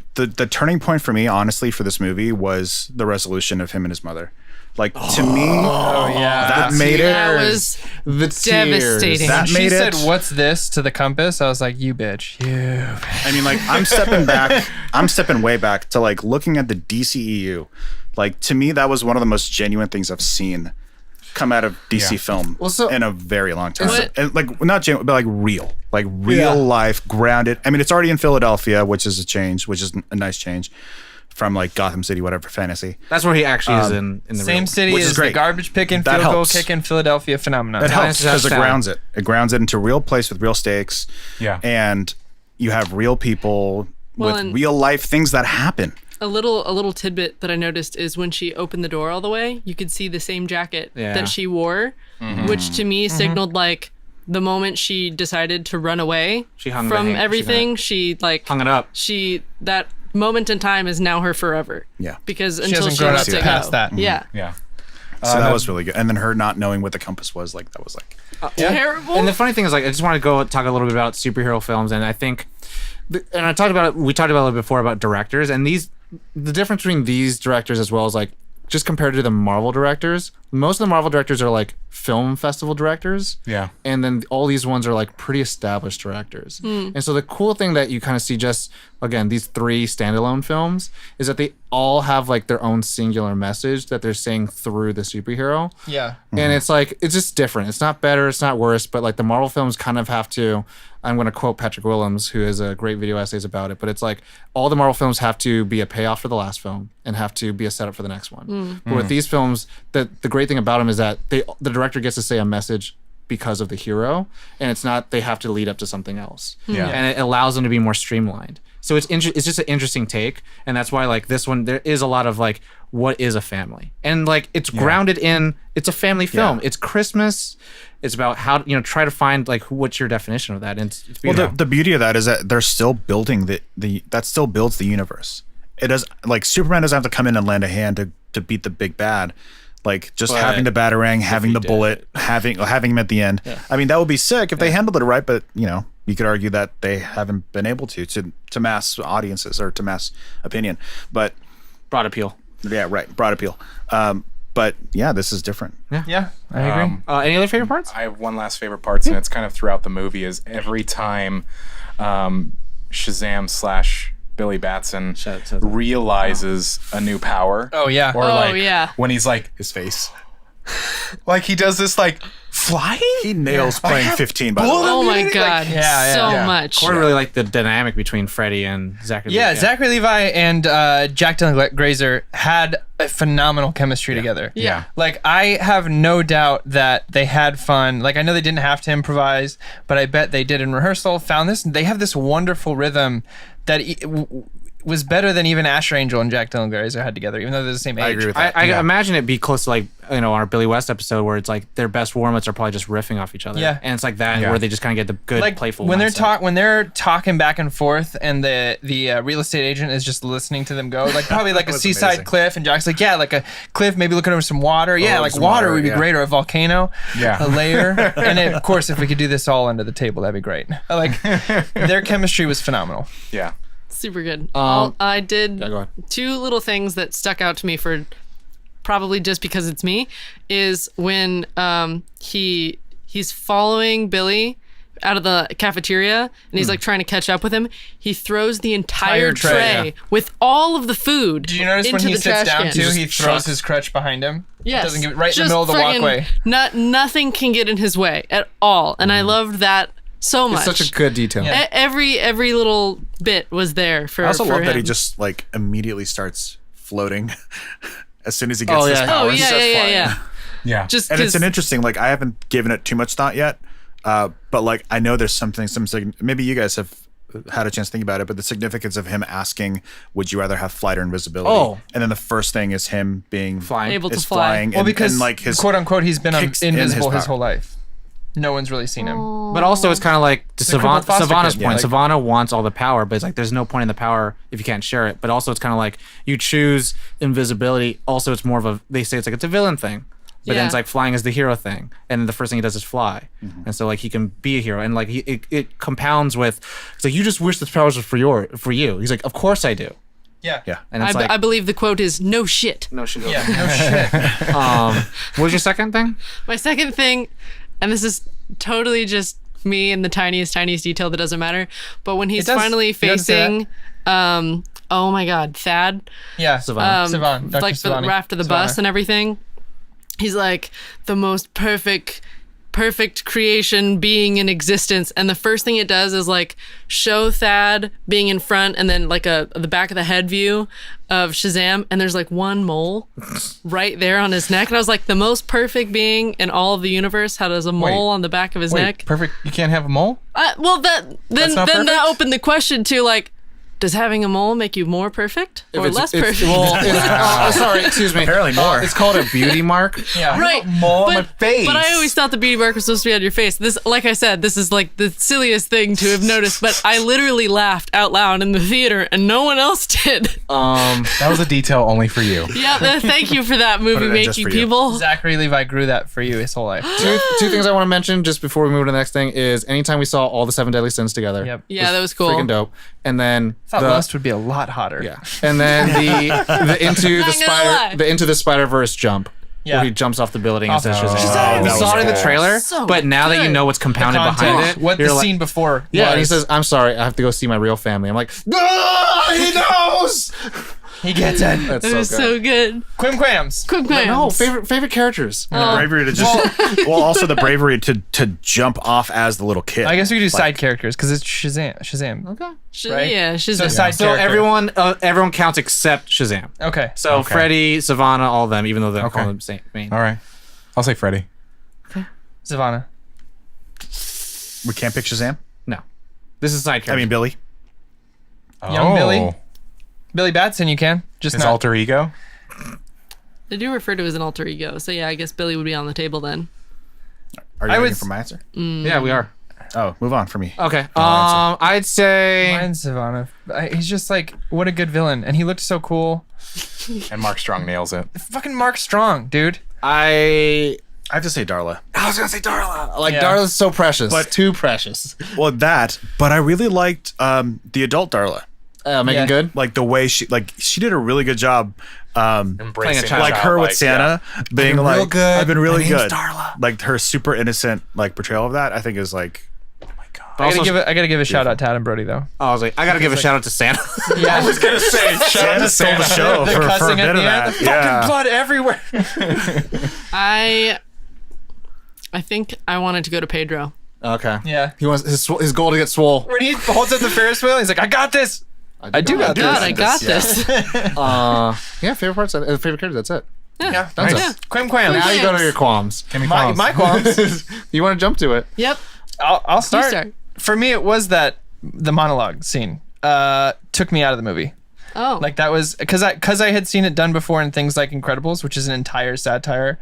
turning point for me, honestly, for this movie was the resolution of him and his mother. Like to me,
that
made it.
That was
The
devastating.
tears.
That
She
made
said,
it.
"What's this?" to the compass. I was like, "You bitch, you." Bitch.
I mean, like I'm stepping back. I'm stepping way back to like looking at the DCEU. Like to me, that was one of the most genuine things I've seen come out of DC film in a very long time. And like not genuine, but like real life, grounded. I mean, it's already in Philadelphia, which is a change, which is a nice change from like Gotham City, whatever fantasy.
That's where he actually is in the
Same
real.
city
Which is
as the
great.
garbage picking,
That
field goal
helps.
kicking Philadelphia phenomenon.
That helps because it
sound.
grounds it. It grounds it into a real place with real stakes.
Yeah.
And you have real people
Well,
with
and-
real life things that happen.
A little tidbit that I noticed is when she opened the door all the way, you could see the same jacket
Yeah.
that she wore, which to me signaled like the moment she decided to run away
She hung the
from
hand- she
everything, she like
hung it up.
that moment in time is now her forever.
Yeah.
Because
She
until
hasn't
she
grown
lets
up
it
past
go.
that.
Yeah.
Yeah.
So that was really good. And then her not knowing what the compass was, like that was like
Terrible.
And the funny thing is, like, I just want to go talk a little bit about superhero films, and I think, and I talked about it. We talked about it before about directors, and the difference between these directors as well as like just compared to the Marvel directors. Most of the Marvel directors are like film festival directors.
Yeah.
And then all these ones are like pretty established directors. And so the cool thing that you kind of see just, again, these 3 standalone films is that they all have like their own singular message that they're saying through the superhero.
Yeah.
And it's like, it's just different. It's not better, it's not worse, but like the Marvel films kind of have to, I'm going to quote Patrick Willems, who has a great video essays about it, but it's like all the Marvel films have to be a payoff for the last film and have to be a setup for the next one. But with these films, the great thing about them is that the director gets to say a message because of the hero, and it's not they have to lead up to something else.
Yeah.
And it allows them to be more streamlined. So it's just an interesting take, and that's why like this one there is a lot of like what is a family, and like it's grounded in it's a family film. It's Christmas. It's about how try to find like what's your definition of that. And it's
well, the beauty of that is that they're still building the that still builds the universe. It does like Superman doesn't have to come in and lend a hand to beat the big bad. Like just having the batarang, having the bullet, having him at the end. Yeah. I mean, that would be sick if they handled it right, but you could argue that they haven't been able to mass audiences or to mass opinion. But
broad appeal.
Yeah, right. Broad appeal. But yeah, this is different.
Yeah, I agree.
Any other favorite parts?
I have one last favorite parts, and it's kind of throughout the movie. Is every time Shazam / Billy Batson realizes a new power.
Oh yeah.
Or
yeah.
when he's like his face, like he does this like flying.
He nails playing 15 by the way.
Oh my god. So
yeah.
much.
Corey really liked the dynamic between Freddie and Zachary.
Yeah, Zachary Levi and Jack Dylan Grazer had a phenomenal chemistry together.
Yeah.
Like, I have no doubt that they had fun. Like, I know they didn't have to improvise, but I bet they did in rehearsal, found this. They have this wonderful rhythm that was better than even Asher Angel and Jack Dylan Grazer had together, even though they're the same age.
I agree with that.
I imagine it'd be close to like our Billy West episode where it's like their best warm-ups are probably just riffing off each other.
Yeah.
And it's like that where they just kind of get the good
Like
playful
when
mindset.
they're talking back and forth, and the real estate agent is just listening to them go, like probably like a seaside
amazing.
cliff, and Jack's like, yeah, like a cliff, maybe looking over some water. Yeah, like
some
water
water,
would be
yeah.
great, or a volcano,
Yeah.
a layer. And of course, if we could do this all under the table, that'd be great. Like their chemistry was phenomenal.
Yeah.
Super good.
Um,
I did
go ahead.
2 little things that stuck out to me for probably just because it's me is when he's following Billy out of the cafeteria and he's like trying to catch up with him. He throws the entire
Entire tray,
tray
yeah.
with all of the food.
Did you notice when
into
he
the
sits
trash
down
can.
too, he
Just
throws
chucks.
his crutch behind him?
Yes.
Doesn't give it right in the
Just
middle of the
friggin'
walkway.
Nothing can get in his way at all. And I loved that so much.
It's such a good detail.
Yeah.
Every little bit was there for
I also
for
love that he
him.
just like immediately starts floating as soon as he gets
Oh,
his
yeah.
powers.
Oh
he
yeah,
starts
yeah,
flying.
yeah.
Yeah.
Just
And it's
'cause-
an interesting, like I haven't given it too much thought yet, but like I know there's maybe you guys have had a chance to think about it, but the significance of him asking, would you rather have flight or invisibility?
Oh.
And then the first thing is him being
Flying.
Able to
is
fly.
flying
Well,
and,
because
and like his
quote unquote, he's been
kicks in his
invisible his
power.
whole life. No one's really seen him.
But also, it's kind of like to
crippled foster
Savannah's
kid,
point.
yeah, like-
Savannah wants all the power, but it's like there's no point in the power if you can't share it. But also, it's kind of like you choose invisibility. Also, it's more of a they say it's like it's a villain thing, but then
Yeah.
it's like flying is the hero thing, and then the first thing he does is fly, and so like he can be a hero, and like it compounds with it's like you just wish this powers was for you. He's like, of course I do.
Yeah.
And it's
I believe the quote is "no shit."
no shit.
Yeah. No shit.
What was your second thing?
My second thing, and this is totally just me in the tiniest detail that doesn't matter, but when he's
does-
finally
you gotta say
facing, oh my God, Thad,
Yeah.
Savannah.
Dr.
like
Savani.
after the bus and everything, he's like the most perfect creation being in existence, and the first thing it does is like show Thad being in front and then like the back of the head view of Shazam, and there's like one mole right there on his neck, and I was like, the most perfect being in all of the universe, how does a mole on the back of his neck?
Perfect. You can't have a mole?
Well, then
not
that
perfect?
opened the question to like, does having a mole make you more perfect or less perfect?
Sorry, excuse me.
Apparently more.
It's called a beauty mark.
Yeah.
Right,
Mole on my face.
But I always thought the beauty mark was supposed to be on your face. This, like I said, this is like the silliest thing to have noticed, but I literally laughed out loud in the theater, and no one else did.
That was a detail only for you.
Yeah, thank you for that, movie
it in just
making
for you.
people.
Zachary Levi grew that for you his whole life.
Two things I want to mention just before we move to the next thing is anytime we saw all the 7 deadly sins together.
Yep.
Yeah, that was cool.
Freaking dope. And then
I thought Lust would be a lot hotter.
yeah. And then the into the Spider-Verse jump.
Yeah.
Where he jumps off the building and says
Oh,
Shazam. We
that
saw
was
it in the
cool.
trailer,
So
but now that you
good.
know what's compounded behind
Context.
it,
What
you're
the
like,
scene before
yeah, and he
was.
says, "I'm sorry, I have to go see my real family." I'm like, "Ah, he knows."
He gets it.
That's
It was so good.
Quim-quams.
Quick
No,
glance.
favorite characters.
The bravery to just also the bravery to jump off as the little kid.
I guess we could do side characters because it's Shazam.
Okay.
Right?
Yeah, she's
So side
So
character.
everyone counts except Shazam.
Okay.
So
Okay.
Freddy, Savannah, all of them, even though they're
Okay.
calling them same main.
All right. I'll say Freddy.
Savannah.
we can't pick Shazam.
No, this is side character.
I mean Billy.
Young Billy? Billy Batson, you can. Just
His
not.
alter ego.
They do refer to as an alter ego, so yeah, I guess Billy would be on the table then.
Are you
I
waiting
would-
for my answer?
yeah, we are.
Oh, move on for me.
Okay.
I'll
I'd say
Mine's Savannah. He's just like, what a good villain. And he looked so cool.
And Mark Strong nails it.
Fucking Mark Strong, dude.
I have to say Darla.
I was gonna say Darla. Like
Yeah.
Darla's so precious,
But-
too precious.
Well, but I really liked the adult Darla.
Making
Yeah.
good.
Like the way she did a really good job.
Embracing
child.
Like her with Santa being
been
like,
real good.
I've been really
My name's
good.
Darla.
Like her super innocent like portrayal of that, I think is like, oh my god.
I gotta give a shout out to Adam Brody though.
I was like, I gotta give a shout out to Santa.
Yeah. I was gonna say
Santa stole the show
The
for a
cussing
bit
at
of
the end.
that.
The
Yeah.
fucking blood everywhere.
I think I wanted to go to Pedro.
Okay.
Yeah.
He wants his goal to get swole.
When he holds up the Ferris wheel, he's like, I got this. I do got
God,
this.
I got this.
Yeah, favorite parts. Favorite character. That's it.
Yeah.
That's
Yeah.
it.
Quim-quams.
Now you go to your qualms.
Give me
My
qualms.
qualms.
You want to jump to it?
Yep.
I'll start.
You start.
For me, it was the monologue scene took me out of the movie.
Oh.
Like that was because I had seen it done before in things like Incredibles, which is an entire satire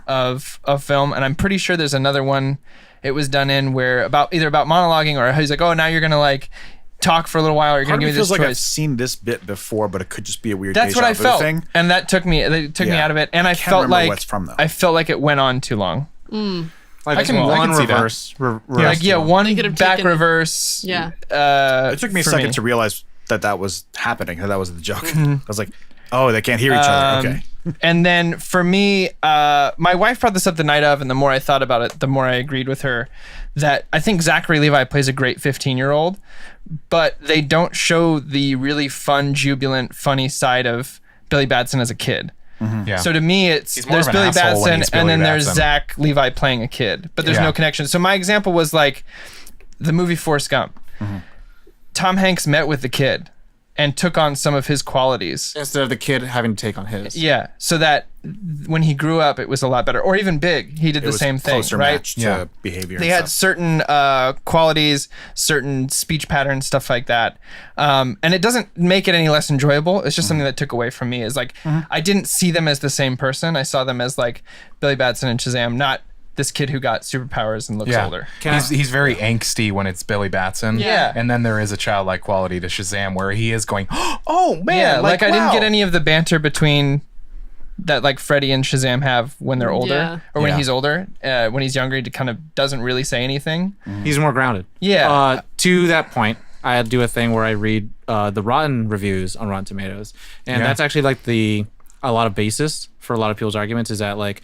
of film, and I'm pretty sure there's another one it was done in where either about monologuing or he's like, oh, now you're gonna like talk for a little while, or you're
Part
gonna
of
give
me
me this
feels like I've
choice.
seen this bit before, but it could just be a weird
That's
deja
what I
vu
felt,
thing.
and that took me
Yeah.
out of it, and I
can't
felt
remember
like
where it's from, though.
I felt like it went on too long.
Like
I can
one
see that.
reverse.
Like one
could have
back
taken-
reverse.
Yeah.
It took me a
for
second to realize that was happening, that was the joke. I was like, oh, they can't hear each other. Okay.
And then for me, my wife brought this up the night of, and the more I thought about it, the more I agreed with her that I think Zachary Levi plays a great 15-year-old, but they don't show the really fun, jubilant, funny side of Billy Batson as a kid.
Yeah.
So to me,
He's more
there's
of an
Billy
asshole when
Batson,
he's
and then
Billy
there's
Batson.
Zach Levi playing a kid, but there's
Yeah.
no connection. So my example was like the movie Forrest Gump. Tom Hanks met with the kid and took on some of his qualities.
Instead of the kid having to take on his.
Yeah, so that when he grew up, it was a lot better. Or even Big, he did
It
the
was
same thing,
closer
right?
matched to
Yeah.
behavior.
They
and
had
stuff.
certain qualities, certain speech patterns, stuff like that. And it doesn't make it any less enjoyable. It's just something that took away from me. Is like, I didn't see them as the same person. I saw them as like Billy Batson and Shazam, not this kid who got superpowers and looks
Yeah.
older.
He's very angsty when it's Billy Batson.
Yeah.
And then there is a childlike quality to Shazam where he is going, oh man.
Yeah, like I didn't
wow.
get any of the banter between that like Freddy and Shazam have when they're older,
Yeah.
or when
Yeah.
he's older. When he's younger, he kind of doesn't really say anything.
He's more grounded.
Yeah.
To that point, I do a thing where I read the Rotten reviews on Rotten Tomatoes, and that's actually like a lot of basis for a lot of people's arguments is that like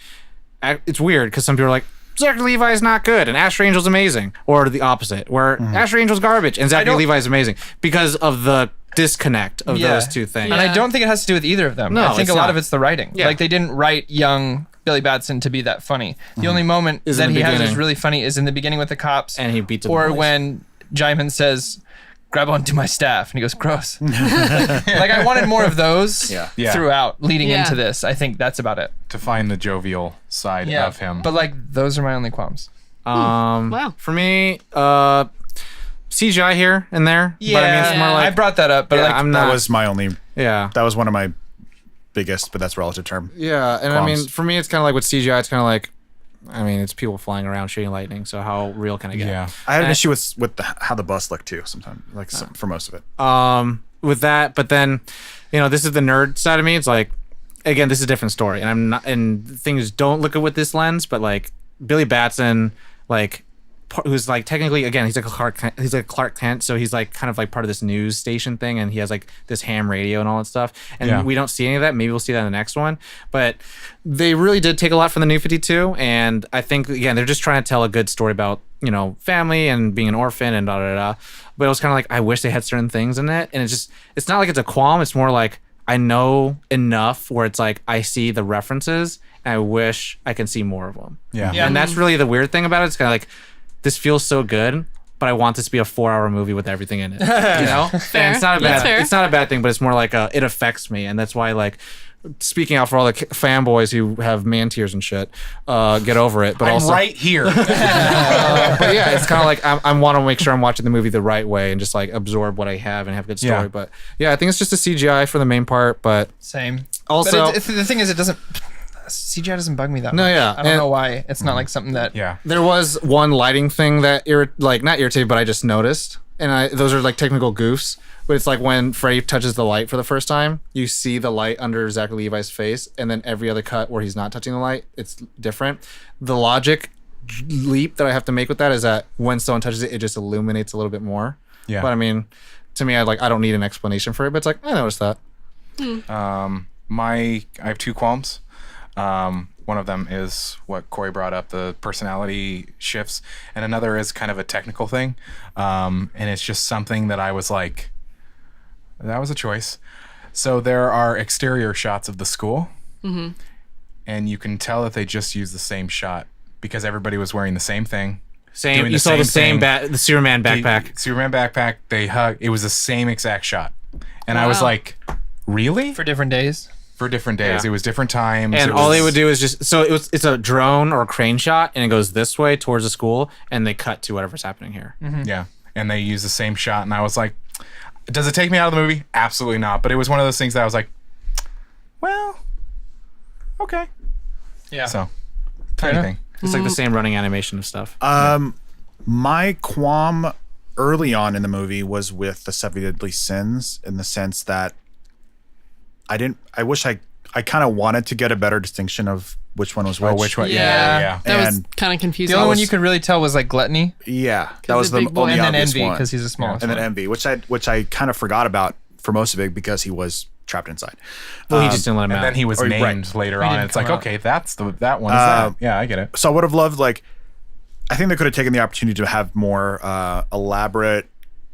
it's weird because some people are like Zachary Levi is not good and Asher Angel's amazing, or the opposite where Asher Angel's garbage and Zachary Levi is amazing because of the disconnect of those two things.
And I don't think it has to do with either of them.
No,
I think
it's
a lot
not.
of it's the writing.
Yeah.
Like they didn't write young Billy Batson to be that funny. The only moment
Is
that
in the
he has is
beginning.
really funny is in the beginning with the cops,
And he beats up
or
the boys.
when Jaimin says, "Grab onto my staff," and he goes, "Gross." Like I wanted more of those
Yeah.
throughout leading
Yeah.
into this. I think that's about it.
To find the jovial side
Yeah,
of him.
but like those are my only qualms.
Wow.
For me, CGI here and there. But I mean, it's more like
I brought that up, but like
I'm
That
not.
was my only.
Yeah.
That was one of my biggest, but that's a relative term.
Yeah, and I mean,
Qualms.
for me, it's kind of like with CGI. It's kind of like, I mean, it's people flying around shooting lightning. So how real can I get?
yeah.
I had an
And-
issue with how the bus looked too. Sometimes, like for most of it.
With that, but then, this is the nerd side of me. It's like, again, this is a different story, and I'm not, and things don't look at with this lens. But like Billy Batson, like who's like technically, again, he's like a Clark Kent, so he's like kind of like part of this news station thing, and he has like this ham radio and all that stuff, and we don't see any of that. Maybe we'll see that in the next one, but they really did take a lot from the New 52, and I think again they're just trying to tell a good story about family and being an orphan and da da da. But it was kind of like I wish they had certain things in it, and it's not like it's a qualm. It's more like I know enough where it's like I see the references, and I wish I can see more of them.
Yeah.
And that's really the weird thing about it. It's kind of like, this feels so good, but I want this to be a 4-hour movie with everything in it.
Fair.
And it's not a
That's
bad.
fair.
It's not a bad thing, but it's more like it affects me, and that's why like. Speaking out for all the fanboys who have man tears and shit, get over it. But
I'm
also,
right here.
but yeah, it's kind of like I want to make sure I'm watching the movie the right way and just like absorb what I have and have a good story.
Yeah.
But yeah, I think it's just a CGI for the main part. But
same.
Also-
but the thing is, it doesn't. CGI doesn't bug me that much.
No, yeah.
I don't
And-
know why. It's not like something that.
yeah.
there was one lighting thing that not irritated, but I just noticed, and those are like technical goofs. But it's like when Freddy touches the light for the first time, you see the light under Zachary Levi's face, and then every other cut where he's not touching the light, it's different. The logic leap that I have to make with that is that when someone touches it, it just illuminates a little bit more.
Yeah.
But I mean, to me, I don't need an explanation for it, but it's like I noticed that.
I have two qualms. One of them is what Corey brought up, the personality shifts, and another is kind of a technical thing. And it's just something that I was like, that was a choice. So there are exterior shots of the school, and you can tell that they just used the same shot because everybody was wearing the same thing.
Same.
Doing
You
the
saw the
same
same
thing.
the Superman backpack.
The Superman backpack, they hug. It was the same exact shot. And I was
Wow.
like, really?
For different days.
For different days.
Yeah.
It was different times.
And
It
all they
was-
would do is it's a drone or a crane shot, and it goes this way towards the school, and they cut to whatever's happening here.
Yeah. And they used the same shot. And I was like, does it take me out of the movie? Absolutely not. But it was one of those things that I was like, well, okay.
Yeah.
So, tiny thing.
It's like the same running animation of stuff.
My qualm early on in the movie was with the 7 Deadly Sins in the sense that I wish I kind of wanted to get a better distinction of which one was which.
Oh, which one?
Yeah.
Yeah.
That was
And
kind of
The
confusing.
only one you could really tell was like Gluttony
Yeah, that was
the
the
big boy-
only
and then
obvious
Envy
one.
because he's the smallest.
And then
one.
Envy, which I kind of forgot about for most of it because he was trapped inside.
Well, he just didn't let him
And
out.
then he was
Or-
named
right.
later
He
on.
didn't
It's like,
come out.
okay, that one is that. Yeah, I get it.
So I would have loved I think they could have taken the opportunity to have more elaborate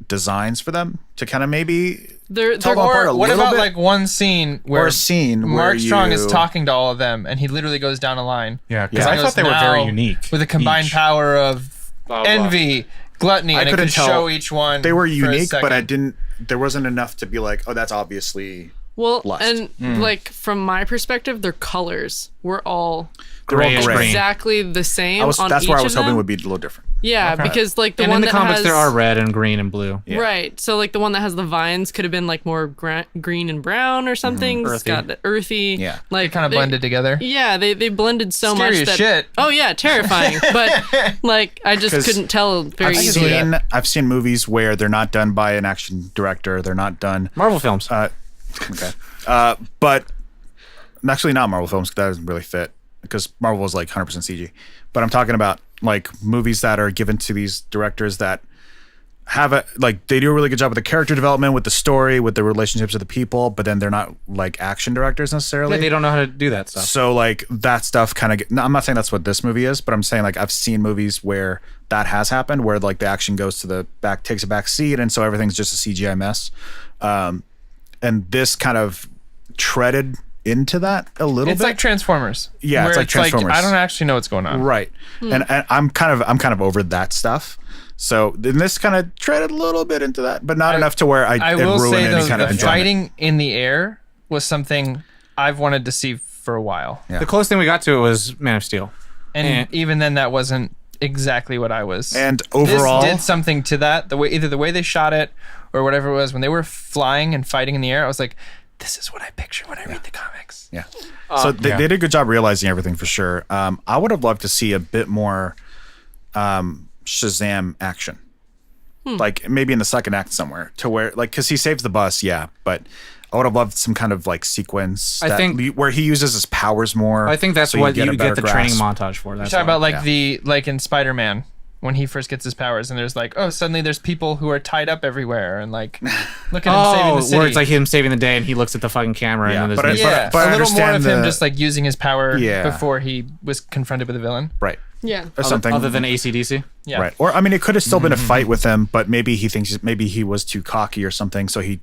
designs for them to kind of maybe
They're
tell them apart
Or
a
what
little
about
bit.
like one scene where
a scene where
Mark Strong is
you-
talking to all of them and he literally goes down a line.
Yeah, because
Yeah.
I thought they were very unique.
With a combined
each.
power of Envy, Gluttony, and it
couldn't
could
tell.
show each one.
They were
for a
unique, but
second.
there wasn't enough to be like, oh, that's obviously
well,
lust.
and like from my perspective, their colors were all
Grayish green.
exactly the same. on
that's
each
where I
of
was hoping
them.
would be a little different.
Yeah, because like the
And
one
in the
that
comics,
has
there are red and green and blue.
Yeah.
right. So like the one that has the vines could have been like more green and brown or something. It's
Earthy.
got the earthy.
Yeah.
like
kind of
they-
blended together.
Yeah, they blended so
Scary
much
as
that
shit.
oh yeah, terrifying. But like I just
'Cause
couldn't tell very easily.
I've seen movies where they're not done by an action director. They're not done.
Marvel films.
Okay. But actually not Marvel films, 'cause that doesn't really fit because Marvel is like 100% CG. But I'm talking about like movies that are given to these directors that have a like they do a really good job with the character development, with the story, with the relationships of the people, but then they're not like action directors necessarily.
They don't know how to do that stuff.
So like that stuff kind of I'm not saying that's what this movie is, but I'm saying like I've seen movies where that has happened, where like the action goes to the back, takes a back seat, and so everything's just a CGI mess. And this kind of treaded into that a little bit.
It's like Transformers.
Yeah, it's like Transformers.
I don't actually know what's going on.
Right. And I'm kind of over that stuff. So then this kind of treaded a little bit into that, but not enough to where
I
it
will
ruined
say
any
though,
kind of
the
enjoyment.
fighting in the air was something I've wanted to see for a while.
Yeah.
The closest thing we got to it was Man of Steel.
And even then that wasn't exactly what I was.
And overall,
this did something to that. Either the way they shot it or whatever it was when they were flying and fighting in the air, I was like, this is what I picture when I read the comics.
Yeah. So they did a good job realizing everything for sure. I would have loved to see a bit more Shazam action. Like maybe in the second act somewhere to where like because he saves the bus, but I would have loved some kind of like sequence where he uses his powers more.
I think that's
so
what you
a
get
better
the
grasp.
training montage for. That's
Talking
all.
about like in Spider-Man when he first gets his powers and there's like, oh, suddenly there's people who are tied up everywhere and like look at him saving the city.
Where it's like him saving the day and he looks at the fucking camera
Yeah,
and then
but
there's
I
a little more
understand
of him just like using his power before he was confronted with a villain.
Right.
Yeah.
Or something
other than AC/DC.
Yeah.
Right. Or I mean, it could have still been a fight with him, but maybe he thinks maybe he was too cocky or something, so he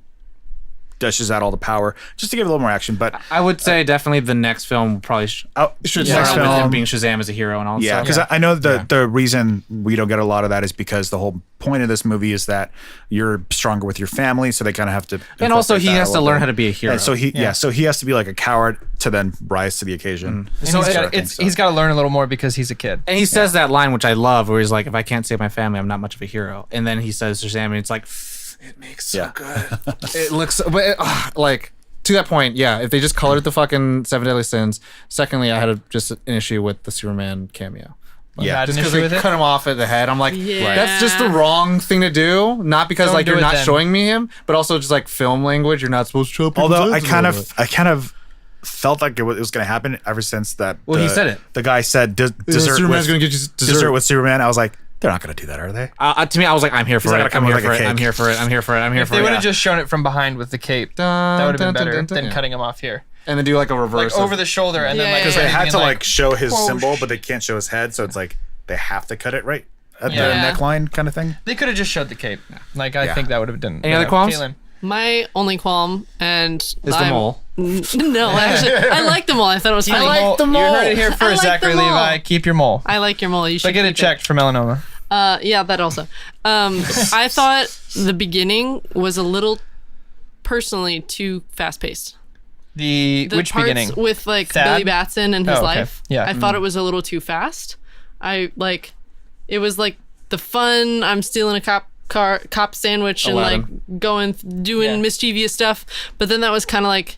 dishes out all the power just to give a little more action. But
I would say definitely the next film probably should
next
start with him
film-
being Shazam as a hero and all that
yeah,
stuff.
because I know the reason we don't get a lot of that is because the whole point of this movie is that you're stronger with your family, so they kind of have to.
And also
incorporate
he
that
has
a
to
little
learn
bit.
how to be a hero.
And so he has to be like a coward to then rise to the occasion.
And he's got to learn a little more because he's a kid.
And he says that line, which I love, where he's like, if I can't save my family, I'm not much of a hero. And then he says Shazam, and it's like, it makes so good. It looks, like, to that point, yeah, if they just colored the fucking Seven Deadly Sins. Secondly, I had just an issue with the Superman cameo.
Yeah,
Had an
Just because
issue
they
with it?
cut him off at the head. I'm like,
Yeah.
that's just the wrong thing to do. Not because
Don't
like
do
you're
it
not
then.
showing me him, but also just like film language. You're not supposed to show people.
Although I kind of felt like it was going to happen ever since that.
Well, he said it.
The guy said dessert.
Superman's
with,
gonna get you
dessert with Superman. I was like, they're not going to do that, are they?
To me, I was like, I'm here for
He's not
it.
gonna
I'm
come
here
with
for
like a
it. I'm
cake.
here for it. I'm here for it. I'm here
If
for
they
it.
would have just shown it from behind with the cape, that would have been better than cutting him off here.
And then do like a reverse.
Like over the shoulder and then
Yeah,
like
yeah,
Because they had to
and,
like show his
whoosh.
symbol, but they can't show his head, so it's like they have to cut it right at
Yeah.
the neckline kind of thing.
They could have just showed the cape. Like I
Yeah.
think that would have done.
Any other qualms?
Caitlin.
My only qualm
is the mole.
No, actually, I like the mole. I thought it was
Keep
funny.
the mole. You heard it here
I
first,
like the
Zachary
mole.
Levi. Keep your mole.
I like your mole. You should
But get it
keep
checked for melanoma.
Yeah, that also. I thought the beginning was a little, personally, too fast paced.
The
Which
which beginning?
with like
Thad?
Billy Batson and his
Oh, okay.
life.
Yeah.
I thought it was a little too fast. It was like the fun. I'm stealing a cop sandwich and
Aladdin.
like doing mischievous stuff. But then that was kind of like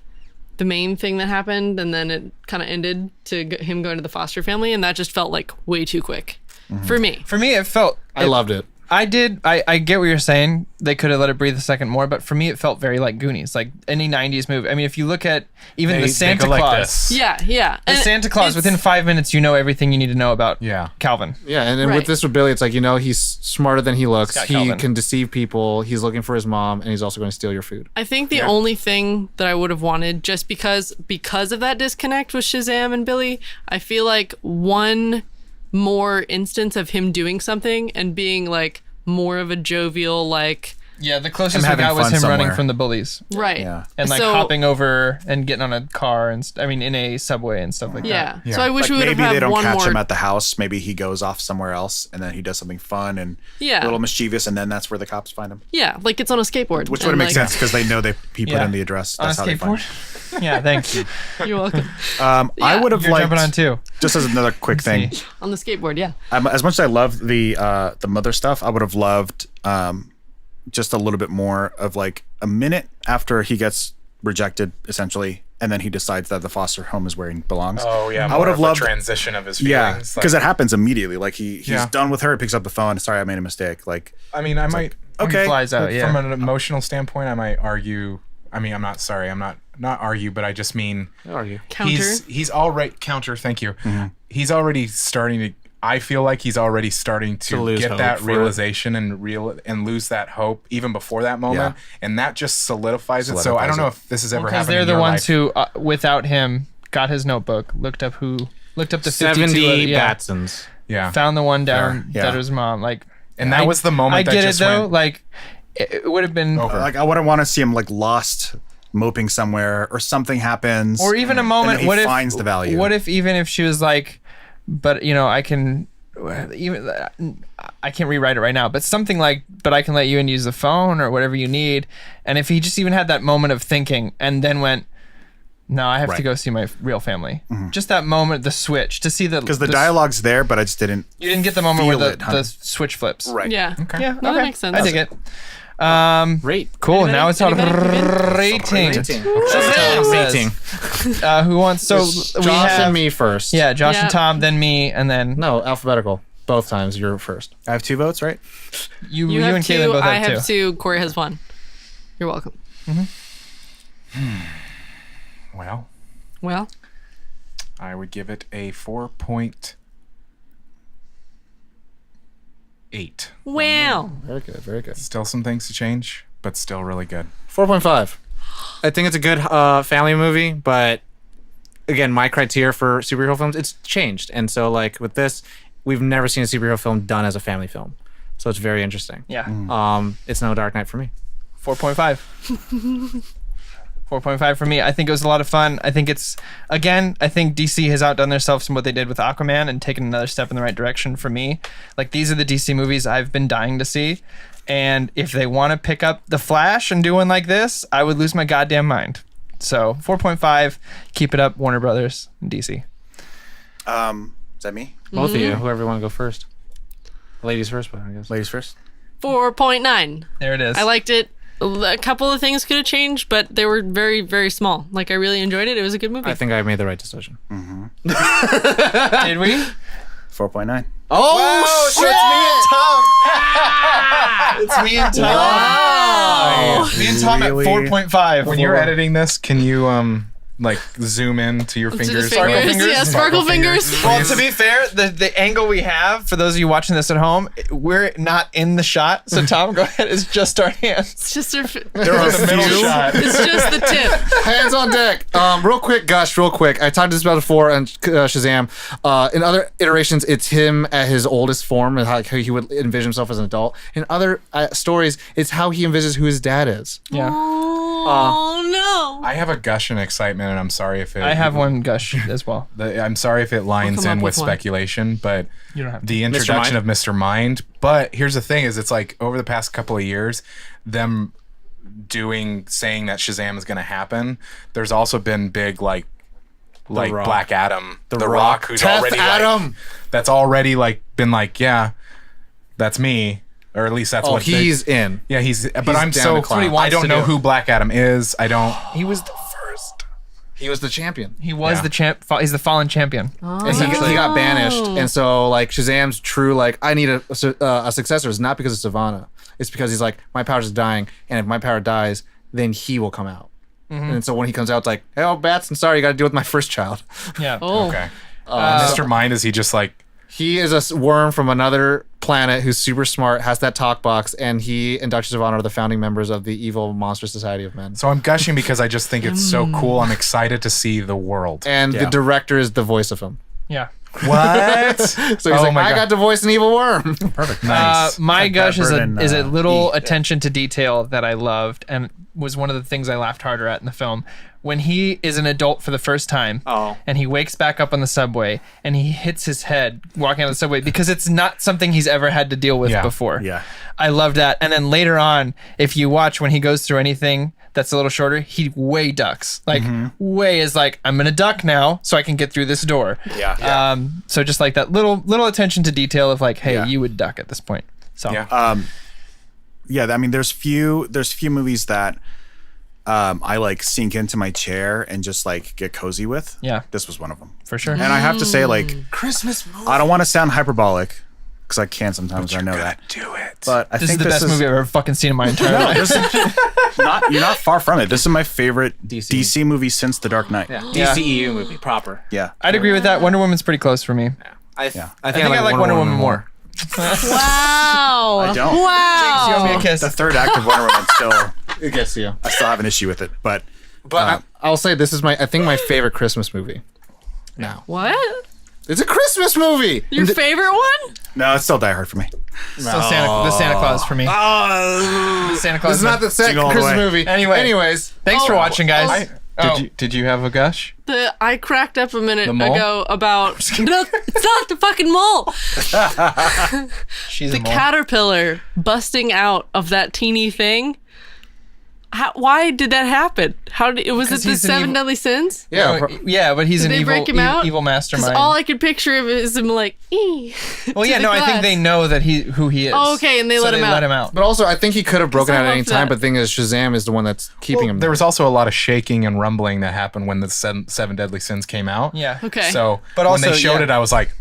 the main thing that happened, and then it kind of ended to him going to the foster family, and that just felt like way too quick for me.
For me, it felt.
I loved it.
I did. I get what you're saying. They could have let it breathe a second more, but for me, it felt very like Goonies, like any '90s movie. I mean, if you look at even the Santa
go like
Claus,
this.
Yeah.
the Santa Claus, within 5 minutes, you know everything you need to know about
Yeah.
Calvin.
Yeah, and then
Right.
with this with Billy, it's like, he's smarter than he looks.
Scott
He
Calvin.
can deceive people. He's looking for his mom, and he's also going to steal your food.
I think the only thing that I would have wanted, just because of that disconnect with Shazam and Billy, I feel like one more instance of him doing something and being like more of a jovial, like,
Yeah, the closest
Him
we
having
got was
fun
him running
somewhere.
from the bullies
right.
Yeah.
and like
So-
hopping over and getting on a car and in a subway and stuff like
Yeah.
that.
So I wish
Like
we would have
maybe they
had
don't
one
catch
more.
him at the house. Maybe he goes off somewhere else, and then he does something fun and
Yeah.
a little mischievous, and then that's where the cops find him.
Yeah, like it's on a skateboard.
Which
and,
would make
like,
sense because they know he put
Yeah.
in the address.
On a
That's how they find
skateboard.
him.
Yeah, thank you.
You're welcome.
I would have
You're
liked
jumping on too.
just as another quick thing.
see.
On the skateboard, yeah.
As much as I love the mother stuff, I would have loved just a little bit more of like a minute after he gets rejected, essentially, and then he decides that the foster home is where he belongs.
Oh yeah,
I would have loved
transition of his
Yeah,
feelings.
because it happens immediately. Like he's
Yeah.
done with her, picks up the phone. Sorry, I made a mistake. Like
I mean, I might.
okay,
Flies out. Yeah.
From an emotional standpoint, I might argue. I mean, I'm not sorry. I'm not argue, but I just mean
How are you?
Counter.
he's already counter. Thank you. He's already starting to I feel like he's already starting to
lose
get
hope
that
for
realization and lose that hope even before that moment, and that just solidifies it. So I don't know if this has ever
Because
happened.
they're
in
the
your
ones
life.
who, without him, got his notebook, looked up the 52
70
yeah,
Batsons.
Yeah,
found the one down
Yeah.
that was mom. Like,
and that was the moment.
I
that
get it
just
though.
went
Like, it would have been,
Like I wouldn't want to see him like lost, moping somewhere, or something happens,
or even a moment.
and
What
he
if
finds the value?
What if even if she was like, but I can. Even I can't rewrite it right now, but something like, but I can let you in use the phone or whatever you need. And if he just even had that moment of thinking and then went, no, I have to go see my real family. Just that moment, the switch to see
because the dialogue's there, but I just didn't.
You didn't get the moment where
feel it,
the switch flips.
Right.
Yeah.
Okay.
Yeah.
No, that
okay.
makes sense.
I dig it.
Rate.
Cool.
Anybody?
Now it's on
Anybody?
rating.
Rating.
Shazam says, who wants? So we
Josh
have
and me first.
Yeah, Josh
Yeah.
and Tom, then me, and then
No, alphabetical. Both times you're first.
I have 2 votes, right?
you
You have
and
two.
Caitlin both
I
have
have
two.
two. Corey has one. You're welcome.
Well,
Well,
I would give it a 4.8.
wow.
Very good. Very good.
Still some things to change, but still really good.
4.5. I think it's a good family movie, but again, my criteria for superhero films, it's changed. And so like with this, we've never seen a superhero film done as a family film. So it's very interesting.
Yeah.
It's no Dark Knight for me.
4.5. 4.5 for me. I think it was a lot of fun. I think it's, again, I think DC has outdone themselves in what they did with Aquaman and taken another step in the right direction for me. Like, these are the DC movies I've been dying to see. And if they want to pick up The Flash and do one like this, I would lose my goddamn mind. So 4.5, keep it up, Warner Brothers and DC.
Is that me?
Both of you, whoever want to go first. Ladies first, but I guess.
Ladies first.
4.9.
There it is.
I liked it. A couple of things could have changed, but they were very, very small. Like, I really enjoyed it. It was a good movie.
I think I made the right decision.
Did we?
4.9.
Oh,
It's me and Tom.
Wow.
Me and Tom
Really?
at 4.5.
When you're editing this, can you like zoom in to your
To the
fingers?
fingers.
fingers?
Yeah, sparkle fingers.
Well, to be fair, the angle we have, for those of you watching this at home, we're not in the shot. So Tom, go ahead. It's just our hands.
It's just a,
There are
The middle shot.
it's just the tip.
Hands on deck. Real quick, Gush, real quick. I talked this about before on Shazam. In other iterations, it's him at his oldest form and how he would envision himself as an adult. In other stories, it's how he envisions who his dad is.
Yeah.
Oh, no.
I have a gush in excitement, and I'm sorry if it.
I have one gush as well.
I'm sorry if it lines
come up
in with
with one.
speculation, but
You don't have to.
the introduction of Mr. Mind. But here's the thing: is it's like over the past couple of years, them saying that Shazam is going to happen. There's also been big like
Rock.
Black Adam, The
Rock.
Rock, who's
Teth
already
Adam.
that's already like been like, yeah, that's me, or at least that's
Oh,
what they-
he's in.
Yeah, but I'm
down
so
to clown.
I don't
to
know
do.
who Black Adam is. I don't.
He was the first.
He was the champion.
He was
Yeah.
the champ. He's the fallen champion.
And he
Essentially.
got banished. And so, like, Shazam's true, like, I need a successor is not because of Savannah. It's because he's like, my power's dying. And if my power dies, then he will come out. And so when he comes out, it's like, hey, oh, Bats, I'm sorry, you got to deal with my first child.
Yeah.
Oh.
Okay. Mr. Mind, is he just like?
He is a worm from another planet who's super smart, has that talk box, and he and Dr. Savannah are the founding members of the evil monster society of men.
So I'm gushing because I just think it's so cool. I'm excited to see the world.
And the
Yeah.
director is the voice of him.
Yeah.
What?
So he's like, I got to voice an evil worm.
Perfect. Nice.
My
Like
gush
that
is a
bird in,
is a little
E.
attention to detail that I loved and was one of the things I laughed harder at in the film. When he is an adult for the first time and he wakes back up on the subway and he hits his head walking on the subway because it's not something he's ever had to deal with
Yeah.
before.
Yeah.
I love that. And then later on, if you watch when he goes through anything that's a little shorter, he way ducks. Like way is like, I'm gonna duck now so I can get through this door.
Yeah.
So just like that little attention to detail of like, hey,
Yeah.
you would duck at this point. So
Yeah.
Yeah, I mean, there's few movies that I like sink into my chair and just like get cozy with.
Yeah.
This was one of them.
for sure.
And I have to say, like,
Christmas movie.
I don't want to sound hyperbolic because I can sometimes. I know that.
Do it.
But I
This is
think
the best movie I've ever fucking seen in my entire life.
This is you're not far from it. This is my favorite DC movie since The Dark Knight.
DCEU movie, proper.
Yeah.
I'd agree with that. Wonder Woman's pretty close for me.
I
think I like Wonder Woman more.
Wow.
I don't.
Wow.
You owe me a kiss.
The third act of Wonder Woman still,
It gets to you.
I still have an issue with it. But
I'll say this is I think my favorite Christmas movie. Now.
What?
It's a Christmas movie.
Your favorite one?
no, it's still Die Hard for me.
Still the Santa Claus for me. The Santa Claus.
This is not the second
Jingle all the
Christmas
way.
movie.
Anyways, thanks for watching, guys.
Did you have a gush?
I cracked up a minute
The mole?
ago about no, it's not the fucking mole.
She's
The
a mole.
caterpillar busting out of that teeny thing. Why did that happen? Was it the
he's an
7
evil-
Deadly Sins?
Yeah.
But he's
Did
an
they
evil,
break him out?
evil
Because
mastermind.
all I could picture of is him like, ee.
Well, yeah,
to
no,
the
I think
glass.
they know that who he is.
Oh, okay, and they let him out.
Let him out.
But also, I think he could have broken
I
out at any
love
time.
that.
But the thing is, Shazam is the one that's keeping him.
There was also a lot of shaking and rumbling that happened when the Seven Deadly Sins came out.
Yeah.
Okay.
So
But
when
also,
they showed
yeah.
it, I was like,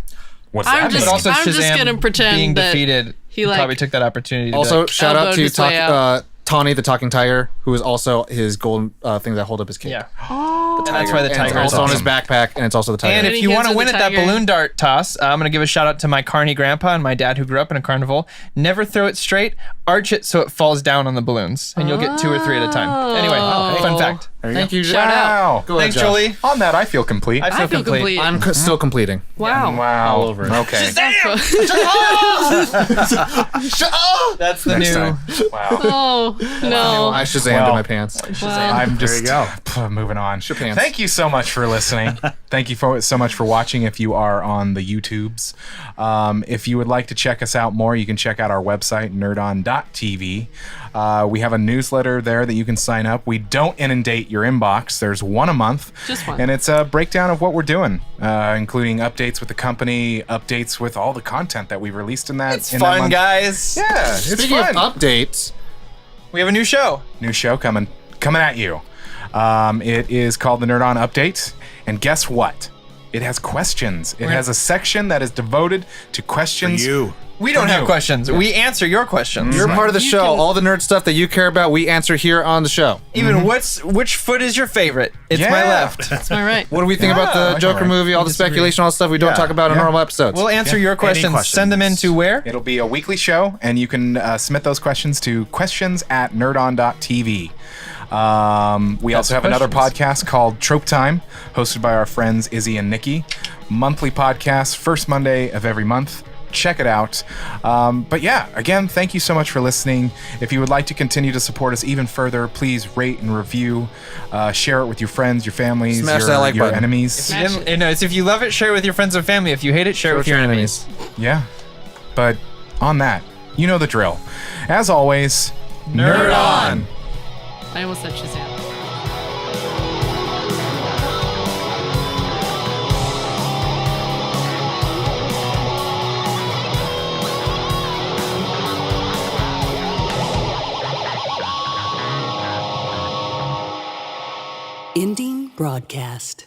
"What's
I'm
that?"
just-
mean?
But also,
I'm just
Shazam
gonna pretend
being
that
defeated,
he, like-
probably took that opportunity.
Also,
to
shout out
elbowed
to
his way
Tawny the Talking Tiger, who is also his golden thing that hold up his cape.
yeah. And that's why the
And
tiger
it's
is
also on his
awesome.
backpack, and it's also the tiger.
And
And
if
he
you
gives
want to
her
win
the
at that
tiger.
balloon dart toss, I'm going to give a shout out to my carny grandpa and my dad who grew up in a carnival. Never throw it straight. Arch it so it falls down on the balloons, and you'll get 2 or 3 at a time. Anyway, fun fact.
Thank you,
Shout out.
Go ahead,
Thanks,
Josh.
Jolie.
On that, I feel complete.
I feel complete.
I'm still completing.
Wow.
Wow.
All over it.
Okay.
That's the
Next
new.
time. Wow.
Oh, no.
I Shazammed in my pants.
I'm just
you go.
moving on.
pants.
Thank you so much for listening. Thank you so much for watching. If you are on the YouTubes, if you would like to check us out more, you can check out our website nerdon.tv. We have a newsletter there that you can sign up. We don't inundate your inbox. There's one a month.
Just one.
And it's a breakdown of what we're doing, including updates with the company, updates with all the content that we released in that.
It's
in that
fun,
month.
guys.
Yeah, it's
Speaking
fun.
of updates,
We have a new show.
New show coming at you. It is called the Nerd On Update, and guess what? It has questions. It has a section that is devoted to questions.
You.
We don't
From
have
you.
questions. We answer your questions.
you're part of the
You
show.
can-
All the nerd stuff that you care about, we answer here on the show.
Even which foot is your favorite? It's my
Yeah.
left.
That's my right.
What do we think about the
I
Joker
know, right?
movie, all the speculation, all the stuff we don't
Yeah.
talk about in
Yeah.
normal episodes?
We'll answer your questions.
questions.
Send them in to where?
It'll be a weekly show, and you can submit those questions to questions@nerdon.tv. We also have another podcast called Trope Time, hosted by our friends Izzy and Nikki. Monthly podcast, first Monday of every month. Check it out. But yeah, again, thank you so much for listening. If you would like to continue to support us even further, please rate and review. Share it with your friends, your families,
Smash
your,
that like
your
button.
enemies.
It's if you love it, share it with your friends and family. If you hate it, share it with your enemies.
Yeah. But on that, you know the drill. As always,
Nerd on.
I almost said Shazam.
Ending broadcast.